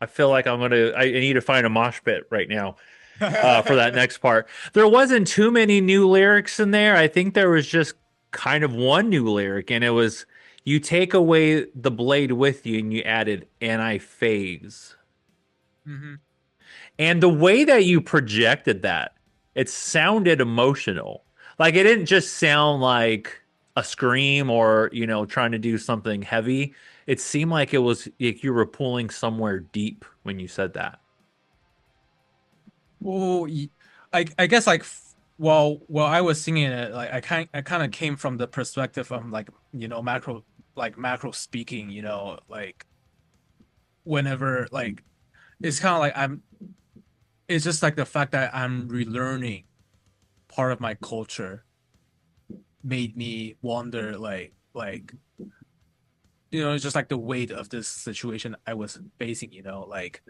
I feel like I need to find a mosh pit right now for that next part. There wasn't too many new lyrics in there. I think there was just kind of one new lyric, and it was You take away the blade with you and you added anti-phase. Mm-hmm. And the way that you projected that, it sounded emotional. Like it didn't just sound like a scream or, trying to do something heavy. It seemed like it was like you were pulling somewhere deep when you said that. Well, I guess like while I was singing it, like I kind of came from the perspective of like macro speaking, like whenever like it's kind of like it's just like the fact that I'm relearning part of my culture made me wonder it's just like the weight of this situation I was facing, like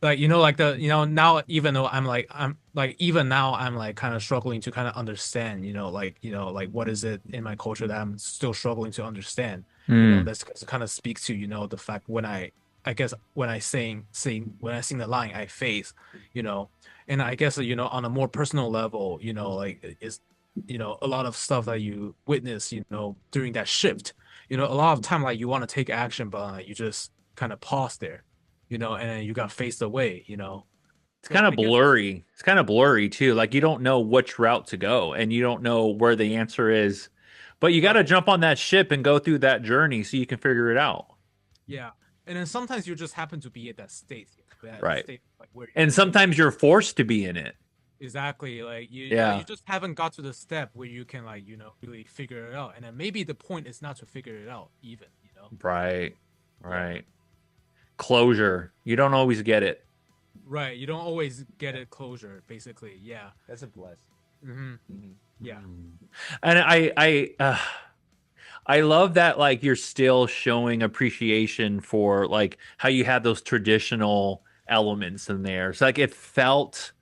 the now even though I'm like even now I'm like kind of struggling to kind of understand like what is it in my culture that I'm still struggling to understand. That's kind of speaks to the fact when I guess when I when I sing the line I face, and I guess on a more personal level, like is a lot of stuff that you witness during that shift, a lot of time like you want to take action but you just kind of pause there, and then you got faced away, It's So kind I of guess blurry. It's kind of blurry too. Like you don't know which route to go and you don't know where the answer is. But you got to right, jump on that ship and go through that journey so you can figure it out. yeah, and then sometimes you just happen to be at that Right. state like where And sometimes you're forced to be in it. exactly like you Yeah. just haven't got to the step where you can like really figure it out, and then maybe the point is not to figure it out even, Right. Right. Closure. You don't always get it. right, you don't always get it closure basically, yeah. That's a bless. Mm-hmm. Mhm. Yeah. And I love that like you're still showing appreciation for like how you had those traditional elements in there. So like it felt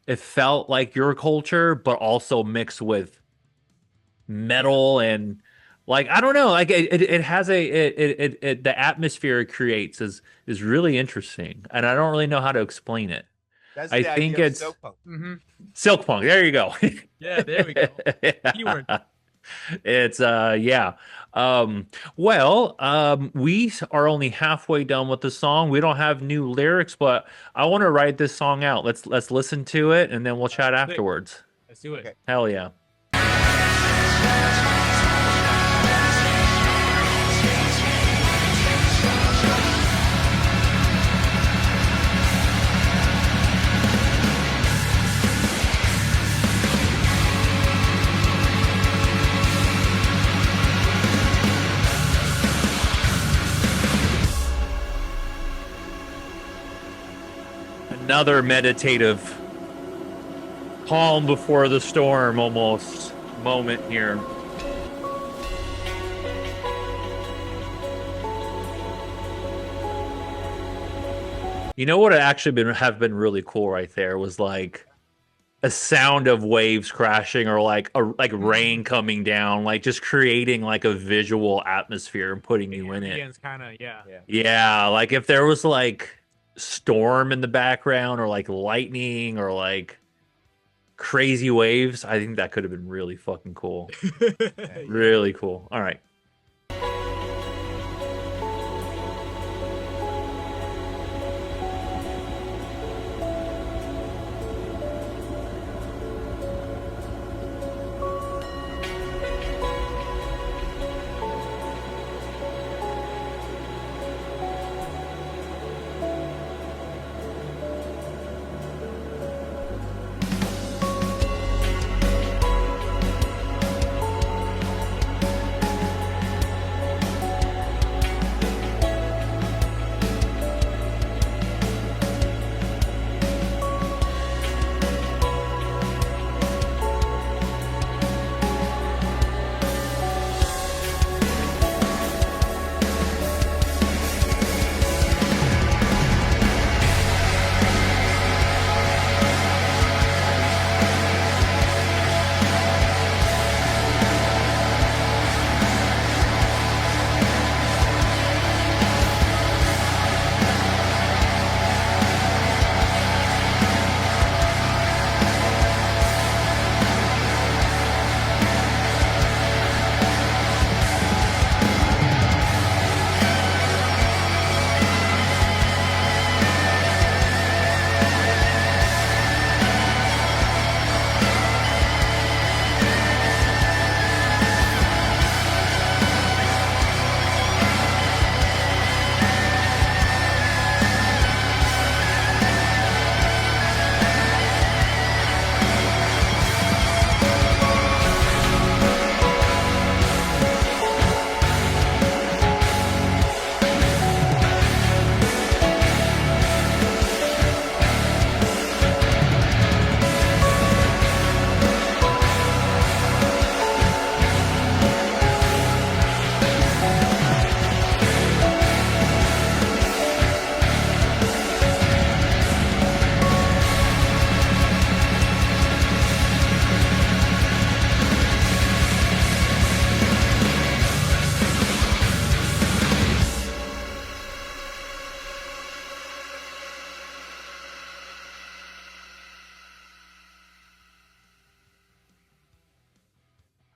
like your culture, but also mixed with metal and like I don't know, like it has the atmosphere it creates is really interesting, and I don't really know how to explain it. That's I the think idea of it's silk punk. Mm-hmm. silk punk. There you go. Yeah, there we go. Keyword. It's yeah. We are only halfway done with the song. We don't have new lyrics, but I want to write this song out. Let's listen to it and then we'll chat Sick. afterwards. Let's do it. Okay. Hell yeah. Another meditative, calm before the storm almost moment here. You know what actually have been really cool right there was like a sound of waves crashing or like rain coming down, like just creating like a visual atmosphere and putting you in it. Ambience kind of, yeah. Yeah. Yeah, like if there was like storm in the background or like lightning or like crazy waves, I think that could have been really fucking cool. Really cool. All right.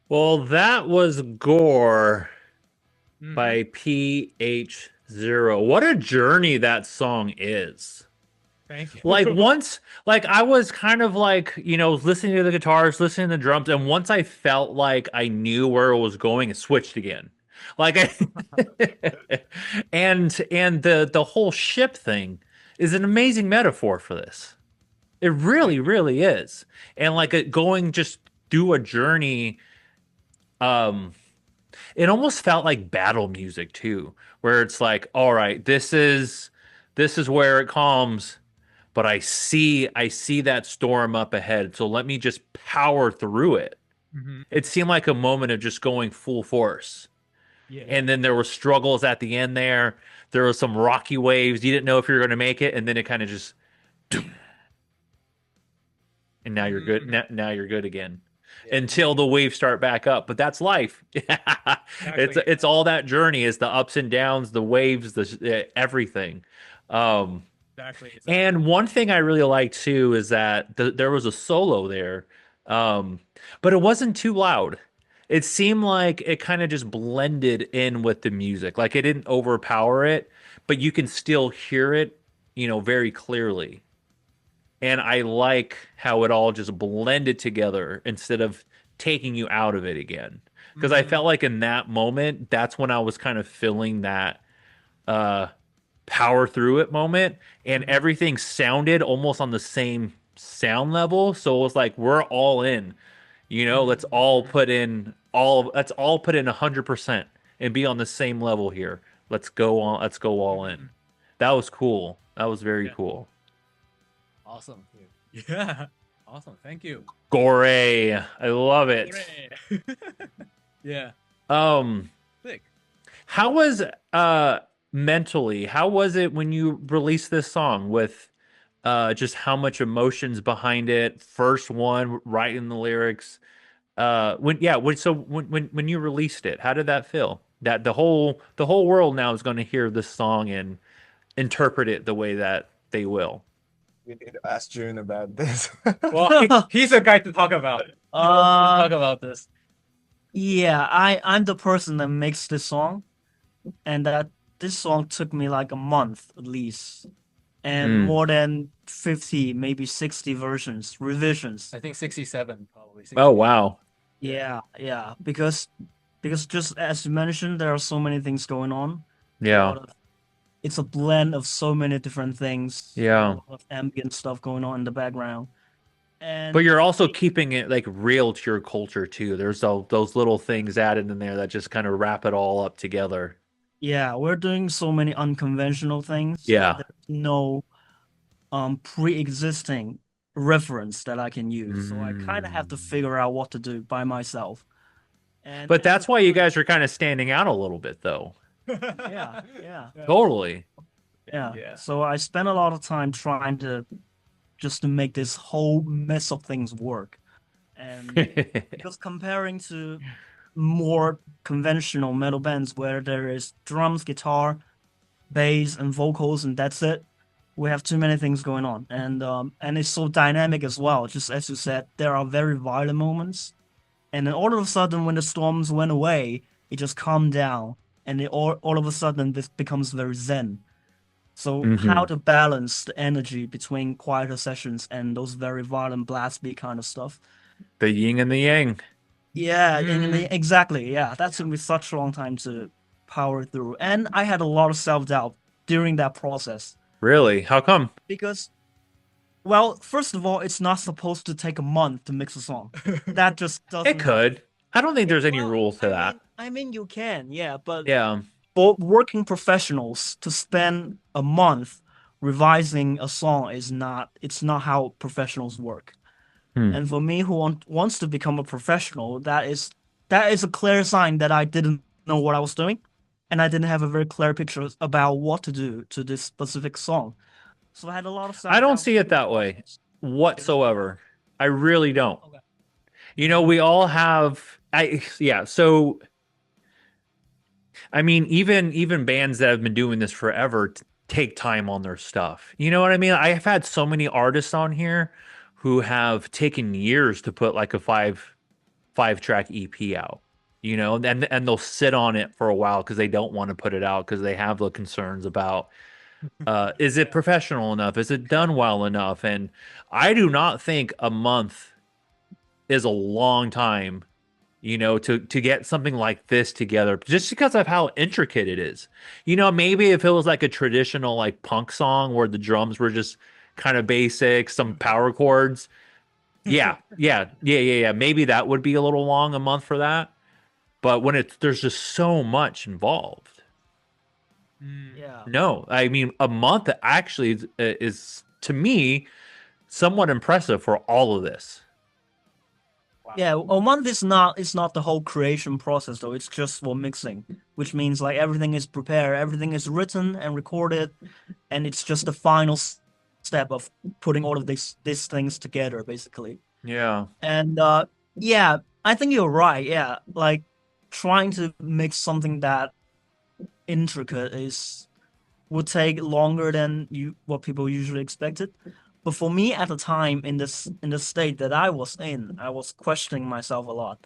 Well, that was Gore Hmm. by P.H.0. What a journey that song is. Thank you. Like once, like I was kind of like, listening to the guitars, listening to the drums, and once I felt like I knew where it was going, it switched again. Like and the whole ship thing is an amazing metaphor for this. It really, Thank you. really is. And like going just through a journey, um, it almost felt like battle music too, where it's like, all right, this is where it calms, but I see that storm up ahead. So let me just power through it. Hmm. It seemed like a moment of just going full force. Yeah. And then there were struggles at the end there. There was some rocky waves. You didn't know if you were going to make it, and then it kind of just, and now you're good. Hmm. Now you're good again Yeah. until the waves start back up. But that's life. It's Exactly. it's all that journey. It's the ups and downs, the waves, the everything. Um, Exactly. Exactly. And one thing I really liked too is that there was a solo there, um, but it wasn't too loud. It seemed like it kind of just blended in with the music. Like it didn't overpower it, but you can still hear it, very clearly. And I like how it all just blended together instead of taking you out of it again. Because I Hmm. felt like in that moment, that's when I was kind of feeling that uh power through it moment, and Hmm. everything sounded almost on the same sound level, so it was like we're all in, Hmm. let's all put in 100% and be on the same level here. Let's go all in. Hmm. That was cool. That was very Yeah. cool. Awesome. Yeah. Awesome. Thank you. Gore, I love it. Hooray. Yeah. um Sick. how was mentally, how was it when you released this song with just how much emotions behind it? First one, writing the lyrics. When you released it, how did that feel? That the whole world now is going to hear this song and interpret it the way that they will. We need to ask June about this. Well, he's a guy to talk about. He wants to uh talk about this. yeah, I'm the person that makes this song, and that this song took me like a month at least, and Mm. more than 50, maybe 60 versions, revisions. I think 67, probably Oh 68. wow. Yeah. Yeah, because just as you mentioned, there are so many things going on. A Yeah. lot of It's a blend of so many different things, a Yeah. lot of ambient stuff going on in the background. But And you're for also me, keeping it like real to your culture too. There's those little things added in there that just kind of wrap it all up together. yeah, we're doing so many unconventional things that Yeah. there's no pre-existing reference that I can use. So I kind of have to Mm. figure out what to do by myself. But And that's why you guys are kind of standing out a little bit though. yeah, yeah, Yeah. Totally. yeah. Yeah. So I spent a lot of time trying to just to make this whole mess of things work. And because comparing to more conventional metal bands where there is drums, guitar, bass, and vocals, and that's it. We have too many things going on, and it's so dynamic as well. Just as you said, there are very violent moments, and then all of a sudden, when the storms went away, it just calmed down, and all of a sudden this becomes very zen. So how Hmm. to balance the energy between quieter sessions and those very violent blast beat kind of stuff. The yin and the yang. Yeah, Mm. exactly. Yeah, that took me such a long time to power through. And I had a lot of self-doubt during that process Really? How come? because, well, first of all, it's not supposed to take a month to mix a song. That just It doesn't happen. could. I don't think there's any Well, rules to that. I mean you can, yeah, but Yeah. for working professionals to spend a month revising a song it's not how professionals work. Hmm. And for me, who wants to become a professional, that is a clear sign that I didn't know what I was doing, and I didn't have a very clear picture about what to do to this specific song. So I had a lot of I don't self-doubt see it during the that way process. whatsoever. I really don't. Okay. We all have yeah, so I mean even bands that have been doing this forever take time on their stuff. You know what I mean? I have had so many artists on here who have taken years to put like a 5-track EP out, and they'll sit on it for a while because they don't want to put it out because they have the concerns about is it professional enough? Is it done well enough? And I do not think a month is a long time, to get something like this together, just because of how intricate it is. Maybe if it was like a traditional like punk song where the drums were just kind of basic, some power chords. Yeah. Maybe that would be a little long, a month for that. But when there's just so much involved. Yeah. No, I mean a month actually is to me somewhat impressive for all of this. Yeah, a month is not, it's not the whole creation process though. It's just for mixing, which means like everything is prepared, everything is written and recorded, and it's just the final step of putting all of these things together, basically. Yeah. And yeah, I think you're right. Yeah, like trying to mix something that intricate is would take longer than what people usually expected. But for me at the time in the state that I was in, I was questioning myself a lot.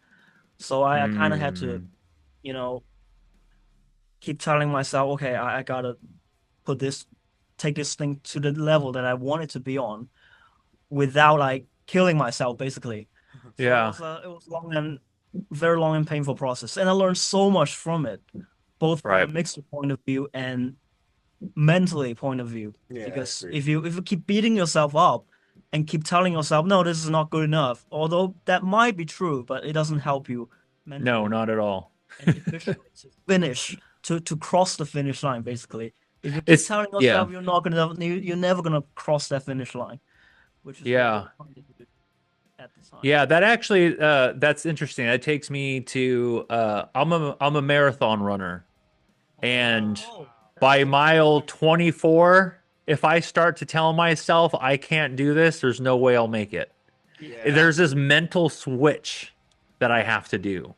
So I kind of had to, Mm. you know, keep telling myself, okay, I gotta put this, take this thing to the level that I want it to be on without like killing myself, basically. So Yeah. it was long and very long and painful process, and I learned so much from it, both from a Right. mixer point of view and mentally point of view. Yeah, I Because agree. if you keep beating yourself up and keep telling yourself, no, this is not good enough, although that might be true, but it doesn't help you No, mentally not at all. and efficiently to finish, to cross the finish line, basically. If you keep It's telling yeah. yourself you're never gonna cross that finish line, which is what I was Yeah. trying to do at the time. Yeah, that actually that's interesting. That takes me to I'm a marathon runner, and Oh, by that's mile 24, if I start to tell myself I can't do this, there's no way I'll make it. Yeah. There's this mental switch that I have to do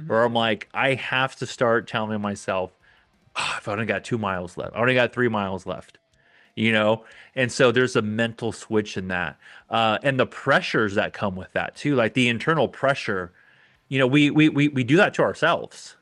where I'm like, I have to start telling myself, "Ah, I've only got 2 miles left. I only got 3 miles left, you know? And so there's a mental switch in that. And the pressures that come with that too, like the internal pressure, we do that to ourselves.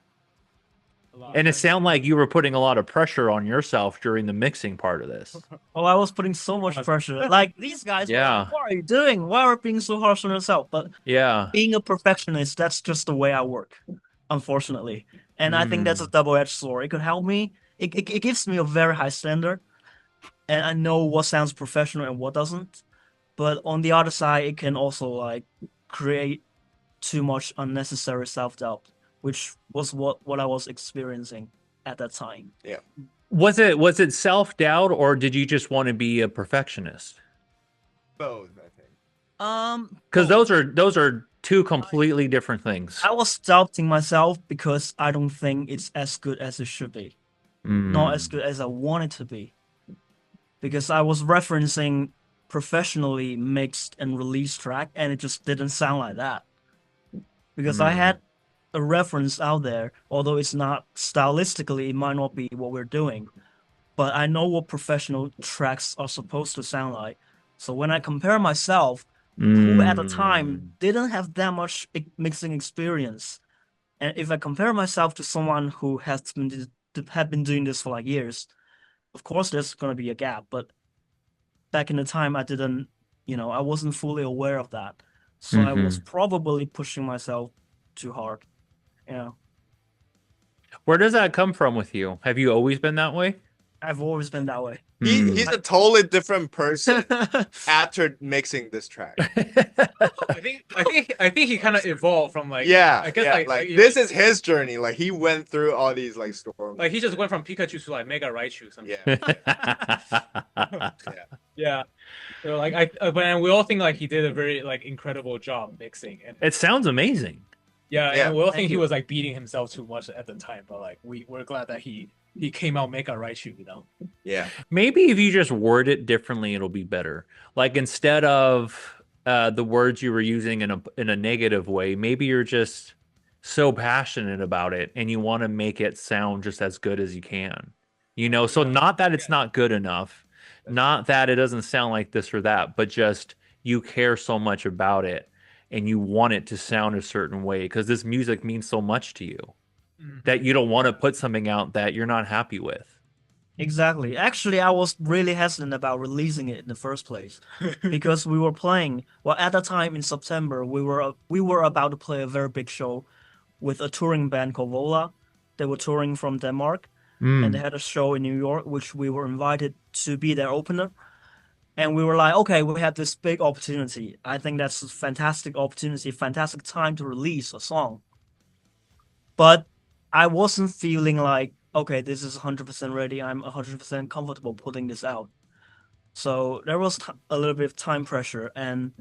And it sounded like you were putting a lot of pressure on yourself during the mixing part of this. Oh, I was putting so much pressure. Like these guys were Yeah. like, "What are you doing? Why are you being so harsh on yourself?" But Yeah. being a perfectionist, that's just the way I work, unfortunately. And I think that's a Mm. double-edged sword. It could help me. It gives me a very high standard, and I know what sounds professional and what doesn't. But on the other side, it can also like create too much unnecessary self-doubt, which was what I was experiencing at that time. Yeah. Was it self-doubt or did you just want to be a perfectionist? Both, I think. Because Both. those are two completely different things. I was doubting myself because I don't think it's as good as it should be. Not as Mm. good as I want it to be. Because I was referencing professionally mixed and released track and it just didn't sound like that. Because I Mm. had a reference out there, although it's not stylistically, it might not be what we're doing, but I know what professional tracks are supposed to sound like. So when I compare myself, who at the time Mm. didn't have that much mixing experience, and if I compare myself to someone who had been doing this for like years, of course there's gonna be a gap. But back in the time, I didn't, I wasn't fully aware of that, so I was Mhm. probably pushing myself too hard. Yeah, Where does that come from with you? Have you always been that way? I've always been that way. He's Mm. a totally different person after mixing this track. I think he kind of evolved from like Yeah, I guess yeah, like this is his journey. Like he went through all these like storms. like he just went from Pikachu to like Mega Raichu something. Yeah, Yeah. So like but we all think like he did a very like incredible job mixing and It sounds amazing. yeah, Yeah. and we all Thank think he you. was like beating himself too much at the time, but like we're glad that he came out Mega Raichu, yeah. Maybe if you just word it differently, it'll be better. Like instead of the words you were using in a negative way, maybe you're just so passionate about it and you want to make it sound just as good as you can. So not that it's not good enough, not that it doesn't sound like this or that, but just you care so much about it and you want it to sound a certain way because this music means so much to you that Mhm. you don't want to put something out that you're not happy with. Exactly. Actually, I was really hesitant about releasing it in the first place because we were playing. Well, at the time in September, we were about to play a very big show with a touring band called Vola. They were touring from Denmark, and they Mm. had a show in New York, which we were invited to be their opener. And we were like, okay, we have this big opportunity. I think that's a fantastic opportunity, fantastic time to release a song. But I wasn't feeling like, okay, this is 100% ready. I'm 100% comfortable putting this out. So there was a little bit of time pressure, and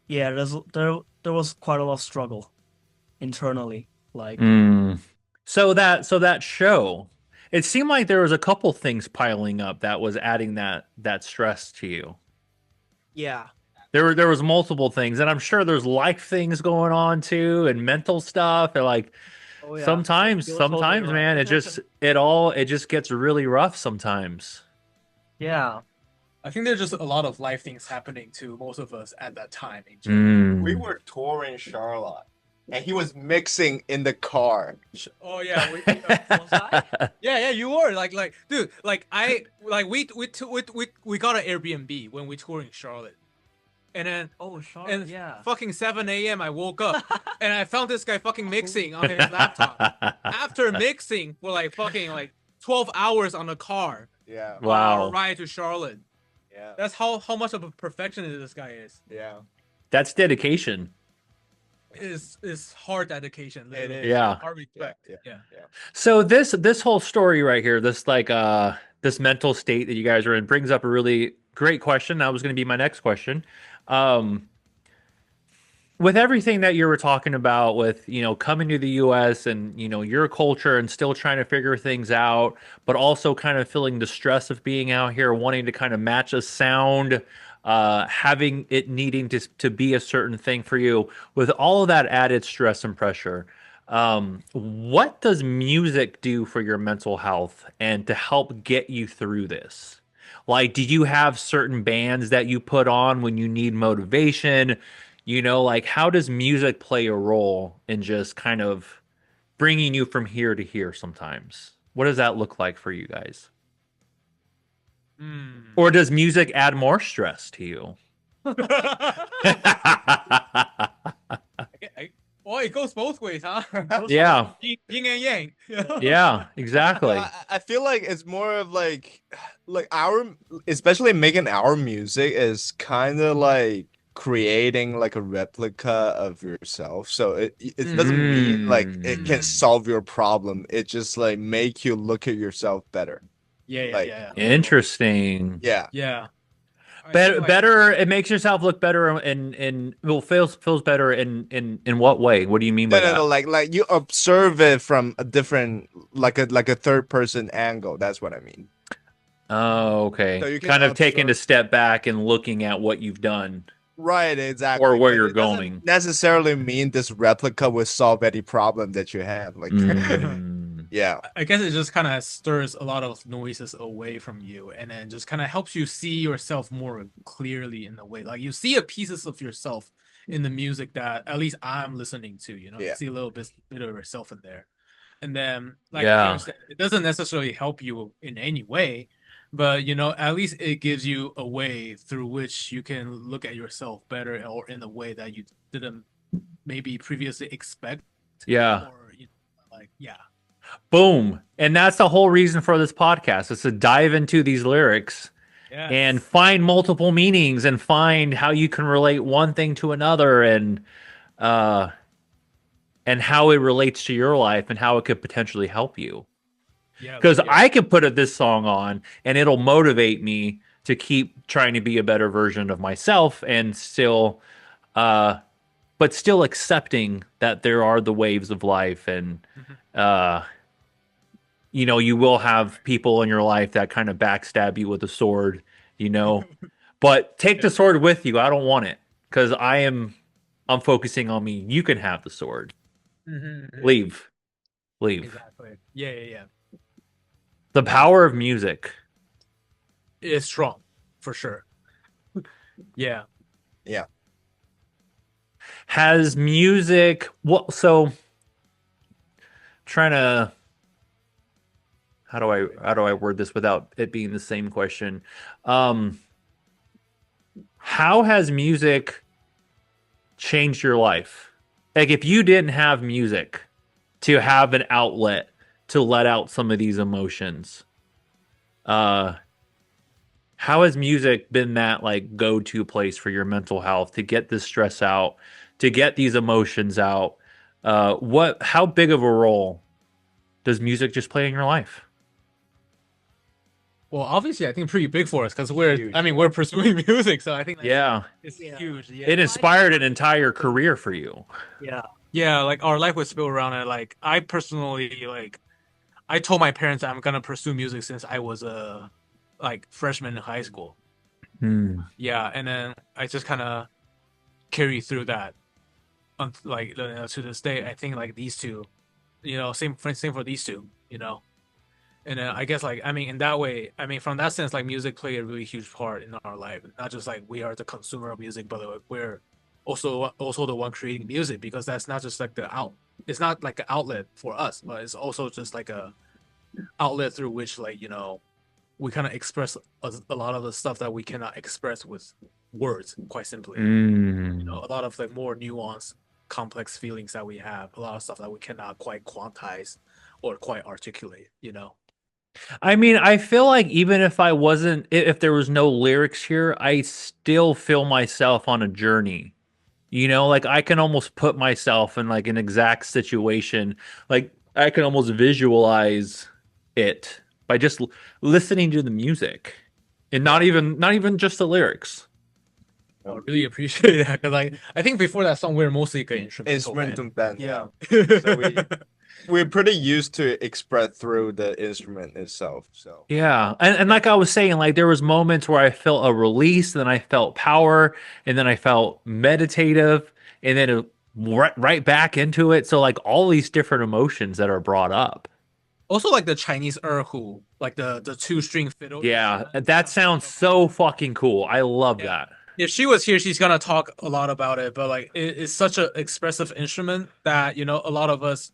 yeah, there was quite a lot of struggle internally. Like, Mm. So that show, it seemed like there was a couple things piling up that was adding that stress to you. yeah, There was multiple things, and I'm sure there's life things going on too, and mental stuff, and like oh yeah, sometimes, you're totally sometimes, right. man, it just gets really rough sometimes. Yeah, I think there's just a lot of life things happening to most of us at that time in general. We Mm. were touring Charlotte, and he was mixing in the car. Oh yeah, was I? yeah, you were like, dude, like I like we got an Airbnb when we toured in Charlotte, and then Oh, sure. and Yeah. fucking 7 a.m. I woke up and I found this guy fucking mixing on his laptop. After mixing for like fucking like 12 hours on the car Yeah, on our Wow, ride to Charlotte. yeah, That's how much of a perfectionist this guy is. yeah. that's dedication. Is hard dedication. It Literally. is. Yeah. Hard respect. Yeah, Yeah. yeah. So this whole story right here, this mental state that you guys are in brings up a really great question. That was going to be my next question. Um, with everything that you were talking about with, coming to the US and, your culture and still trying to figure things out, but also kind of feeling the stress of being out here, wanting to kind of match a sound, having it needing to be a certain thing for you, with all of that added stress and pressure. What does music do for your mental health and to help get you through this? Like, do you have certain bands that you put on when you need motivation? Like how does music play a role in just kind of bringing you from here to here sometimes? What does that look like for you guys? Hmm. Or does music add more stress to you? Well, it goes both ways, huh? Yeah, Yin and yang. yeah, No, exactly. I feel like it's more of like our, especially making our music is kind of like creating like a replica of yourself. So it doesn't mean like it can Mm, solve your problem. It just like make you look at yourself better. Like interesting. yeah, Yeah. I think Better, like better. It makes yourself look better, and well, feels better in what way? What do you mean by no, that? like you observe it from a different like a third person angle. That's what I mean. Oh, So okay. you can Kind of taking a observe. step back and looking at what you've done Right, or exactly. where But you're it doesn't going. necessarily mean this replica will solve any problem that you have. Like, Mm. yeah, I guess it just kind of stirs a lot of noises away from you and then just kind of helps you see yourself more clearly in a way. Like you see a pieces of yourself in the music that at least I'm listening to, you yeah, see a little bit of yourself in there. And then like Yeah. Pierce said, it doesn't necessarily help you in any way, but at least it gives you a way through which you can look at yourself better or in a way that you didn't maybe previously expect Yeah. or like yeah. Boom. And that's the whole reason for this podcast is to dive into these lyrics and Yes. find multiple meanings and find how you can relate one thing to another uh and how it relates to your life and how it could potentially help you. Yeah, Because yeah. I could put this song on and it'll motivate me to keep trying to be a better version of myself and still uh but still accepting that there are the waves of life and Mhm. uh you will have people in your life that kind of backstab you with a sword, you know. But take Yeah. the sword with you. I don't want it because I'm focusing on me. You can have the sword. Mhm. Leave. Leave. Exactly. Yeah. The power of music. It's strong for sure. Yeah. yeah. Has music what so trying to how do I word this without it being the same question? Um, how has music changed your life? Like if you didn't have music to have an outlet to let out some of these emotions, uh, how has music been that like go-to place for your mental health to get this stress out, to get these emotions out? How big of a role does music just play in your life? Well, obviously, I think pretty big for us because Huge. we're pursuing music, so I think Yeah, it's Yeah. huge. Yeah, it inspired an entire career for you. Yeah. yeah, like our life was built around it. Like I personally, like I told my parents I'm gonna pursue music since I was a like freshman in high school. Hmm. Yeah, and then I just kind of carry through that, like to this day. I think like these two, same for these two, And I guess like I mean in that way, I mean from that sense, like music played a really huge part in our life. Not just like we are the consumer of music, but like, we're also the one creating music because that's not just like the out. It's not like an outlet for us, but it's also just like a outlet through which like we kind of express a lot of the stuff that we cannot express with words. Quite simply, Mm. a lot of like more nuanced, complex feelings that we have. A lot of stuff that we cannot quite quantize or quite articulate. I mean, I feel like even if I wasn't, if there was no lyrics here, I still feel myself on a journey. You know, like I can almost put myself in like an exact situation. Like I can almost visualize it by just listening to the music and not even just the lyrics. I really appreciate that because I think before that song we were mostly like an instrumental Instrumental band. band. Yeah. So we're pretty used to express through the instrument itself. So Yeah. And like I was saying, like there was moments where I felt a release, then I felt power, and then I felt meditative, and then right back into it. So like all these different emotions that are brought up. Also like the Chinese erhu, like the two string fiddle Yeah, instrument. that sounds so fucking cool. I love Yeah. that. If she was here, she's gonna talk a lot about it. But like, it's such an expressive instrument that a lot of us,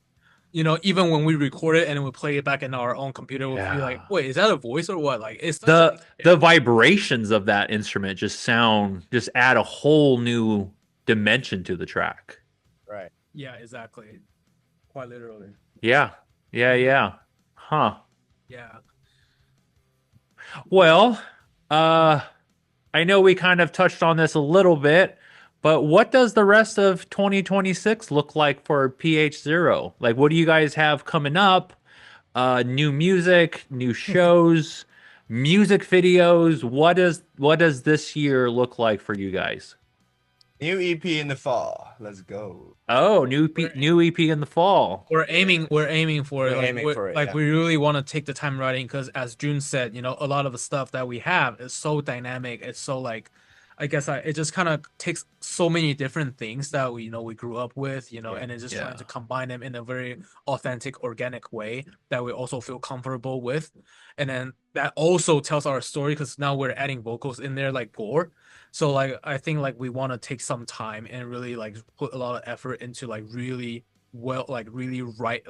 even when we record it and we play it back in our own computer, we'll be like, Yeah. "Wait, is that a voice or what?" Like, it's such a The vibrations of that instrument just add a whole new dimension to the track. right. yeah, exactly, quite literally. Yeah. Yeah, yeah. Huh. Yeah. Well, uh I know we kind of touched on this a little bit, but what does the rest of 2026 look like for PH0? Like, what do you guys have coming up? New music, new shows, music videos. What does this year look like for you guys? New EP in the fall. Let's go. Oh, We're new EP in the fall. we're aiming for it. We're Like aiming for it. like Yeah. we really want to take the time writing because as June said, a lot of the stuff that we have is so dynamic. It's so like I guess it just kind of takes so many different things that we grew up with, and it's just trying Yeah. to combine them in a very authentic, organic way that we also feel comfortable with. And then that also tells our story because now we're adding vocals in there like Gore. So like I think like we want to take some time and really like put a lot of effort into like really like really write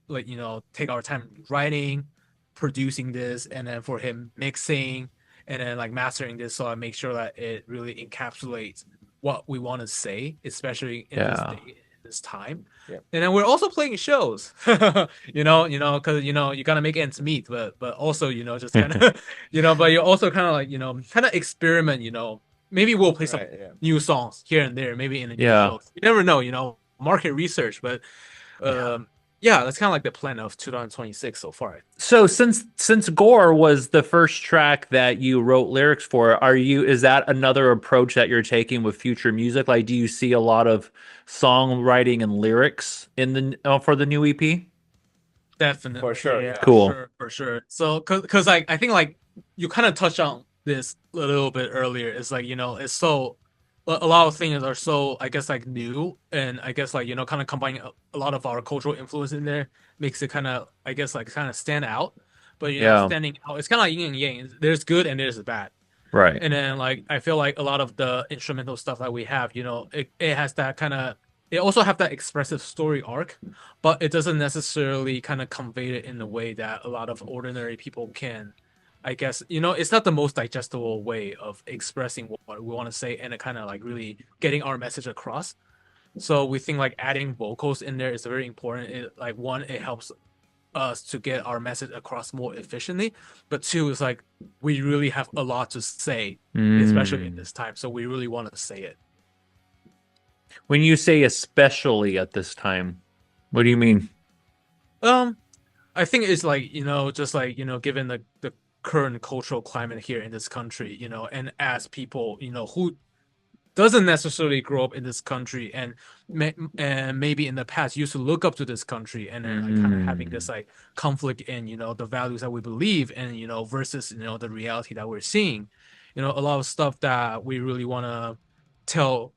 like take our time writing, producing this, and then for him mixing and then like mastering this so I make sure that it really encapsulates what we want to say, especially in this Yeah. day, this time. Yeah. And then we're also playing shows, because you gotta make ends meet, but also just kind of, but you also kind of like kind of experiment, maybe we'll play some Right. Yeah. new songs here and there, maybe in a new Yeah. show. You never know, market research, but Yeah. yeah, that's kind of like the plan of 2026 so far. So since Gore was the first track that you wrote lyrics for, is that another approach that you're taking with future music? Like, do you see a lot of songwriting and lyrics in the for the new EP? Definitely. For sure. Yeah. Yeah. Cool. For sure. So, cause like I think like you kind of touched on this a little bit earlier. It's like it's so a lot of things are so I guess like new, and I guess like kind of combining a lot of our cultural influence in there makes it kind of kind of stand out. But Yeah. standing out, it's kind of like yin and yang. There's good and there's bad. Right. And then like I feel like a lot of the instrumental stuff that we have, it has that kind of, it also have that expressive story arc, but it doesn't necessarily kind of convey it in a way that a lot of ordinary people can. I guess, it's not the most digestible way of expressing what we want to say and it kind of like really getting our message across. So we think like adding vocals in there is very important. Like one, it helps us to get our message across more efficiently, but two is like we really have a lot to say, especially in Mm. this time. So we really want to say it. When you say especially at this time, what do you mean? I think it's like, just like, given the current cultural climate here in this country, and as people, who doesn't necessarily grow up in this country and maybe in the past used to look up to this country and then like kind of having this like conflict in the values that we believe and versus the reality that we're seeing, a lot of stuff that we really want to tell,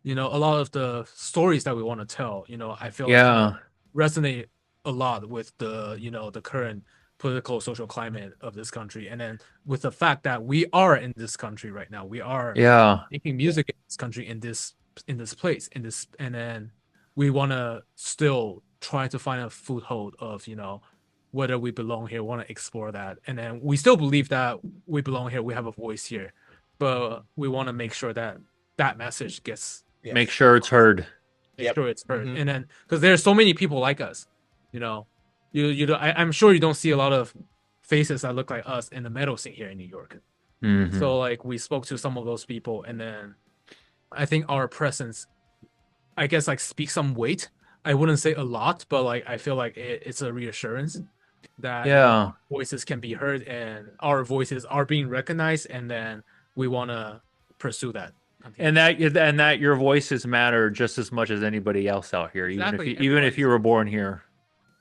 a lot of the stories that we want to tell, I feel like kind of Yeah. resonate a lot with the current political social climate of this country, and then with the fact that we are in this country right now, we are Yeah. making music in this country, in this place, and then we want to still try to find a foothold of whether we belong here, want to explore that, and then we still believe that we belong here, we have a voice here, but we want to make sure that that message gets Make sure it's heard. make sure it's heard. Mhm. And then because there's so many people like us, you know, I'm sure you don't see a lot of faces that look like us in the metal scene here in New York. Mhm. So like we spoke to some of those people, and then I think our presence, I guess, like speaks some weight. I wouldn't say a lot, but like I feel like it's a reassurance that Yeah. voices can be heard and our voices are being recognized, and then we want to pursue that. And that your voices matter just as much as anybody else out here, Exactly, even if you were born here.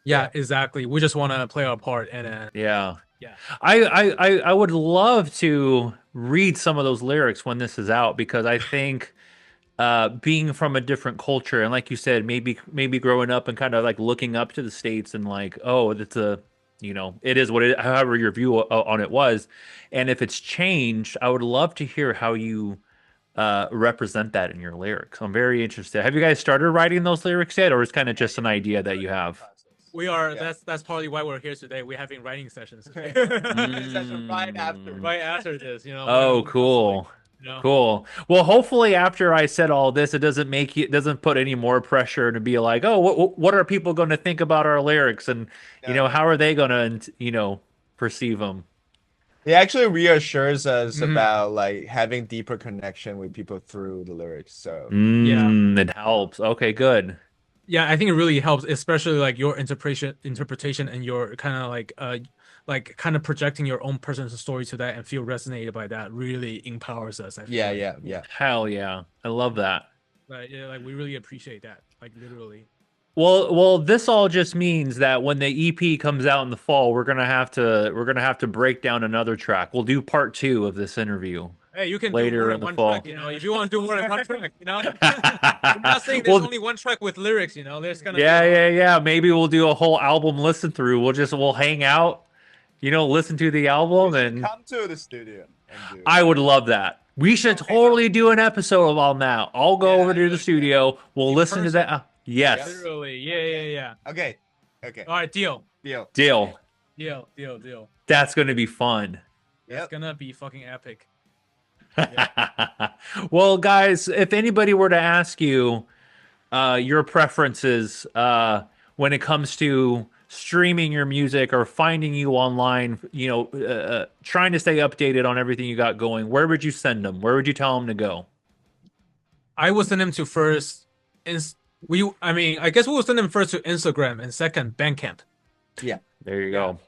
Yeah, exactly. We just want to play our part, and then Yeah. yeah. I would love to read some of those lyrics when this is out because I think being from a different culture and like you said, maybe growing up and kind of like looking up to the States and like, oh, it's it is what it however your view on it was. And if it's changed, I would love to hear how you represent that in your lyrics. I'm very interested. Have you guys started writing those lyrics yet, or is kind of just an idea that you have? We are. Yeah. That's partly why we're here today. We're having writing sessions today. Right after. Right after this, Oh, cool. Cool. Well, hopefully after I said all this, it doesn't put any more pressure to be like, oh, what are people going to think about our lyrics, and how are they going to perceive them? It actually reassures us Mhm. about like having deeper connection with people through the lyrics. So It helps. Okay, good. Yeah, I think it really helps, especially like your interpretation and your kind of like kind of projecting your own personal story to that and feel resonated by that really empowers us. I feel yeah, like. yeah. Hell yeah, I love that. Like, yeah, like we really appreciate that. Like literally. Well, this all just means that when the EP comes out in the fall, we're gonna have to break down another track. We'll do part 2 of this interview Hey, you can do later more in than the one fall. track, if you want to do more than one track, I'm not saying there's Well, only one track with lyrics, there's gonna yeah. Maybe we'll do a whole album listen through. We'll hang out, listen to the album, and Come to the studio and do. I would love that. We should totally do an episode on that. I'll go over to the studio. We'll listen to that. Yes. Literally, yeah. Okay. All right, deal. Deal. Deal. That's going to be fun. It's gonna be fucking epic. Well, guys, if anybody were to ask you your preferences when it comes to streaming your music or finding you online, trying to stay updated on everything you got going, where would you send them? Where would you tell them to go? I would send them to first. I guess we will send them first to Instagram and second Bandcamp. Yeah. There you go.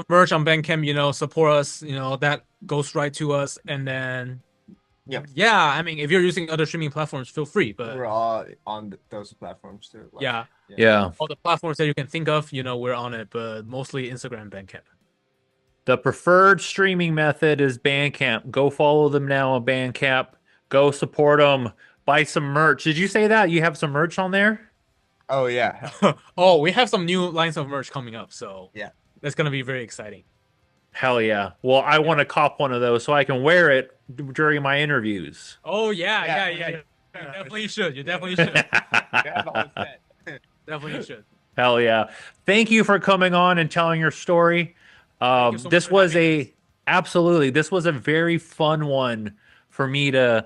Merch on Bandcamp. Support us. That goes right to us, and then. Yep. Yeah, if you're using other streaming platforms, feel free. But We're all on those platforms too. Like, yeah. All the platforms that you can think of, we're on it, but mostly Instagram, Bandcamp. The preferred streaming method is Bandcamp. Go follow them now on Bandcamp. Go support them. Buy some merch. Did you say that? You have some merch on there? Oh yeah. Oh, we have some new lines of merch coming up, so Yeah. that's gonna be very exciting. Hell yeah. Well, I want to cop one of those so I can wear it during my interviews. Oh yeah, Yeah, yeah, yeah. yeah. You definitely should. You definitely should. Yeah, the whole set. Definitely should. Hell yeah. Thank you for coming on and telling your story. Thank you so much This for was having us. absolutely, this was a very fun one for me to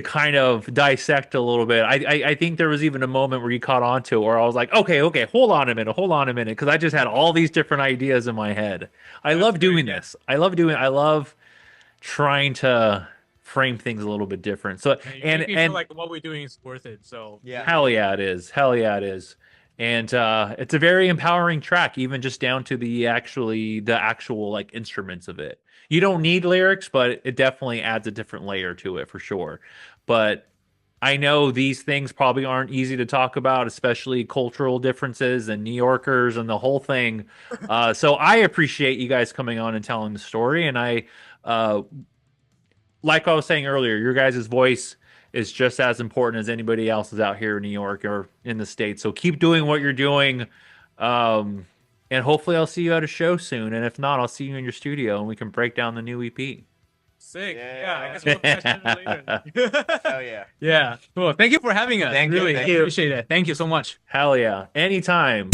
kind of dissect a little bit. I think there was even a moment where you caught on to it where I was like, okay, hold on a minute, because I just had all these different ideas in my head. I That's love doing great. this. I love trying to frame things a little bit different. So And you and make me feel and like what we're doing is worth it. So Yeah. hell yeah, it is. Hell yeah, it is. And it's a very empowering track, even just down to the actual like instruments of it. You don't need lyrics, but it definitely adds a different layer to it for sure. But I know these things probably aren't easy to talk about, especially cultural differences and New Yorkers and the whole thing. So I appreciate you guys coming on and telling the story. And uh, like I was saying earlier, your guys' voice is just as important as anybody else's out here in New York or in the States. So keep doing what you're doing. Um, and hopefully I'll see you at a show soon. And if not, I'll see you in your studio and we can break down the new EP. sick. Yeah. Yeah, I guess we'll catch it later. Hell yeah. Yeah. Cool. Thank you for having us. Thank you, Really thank you. appreciate it. Thank you so much. Hell yeah. Anytime.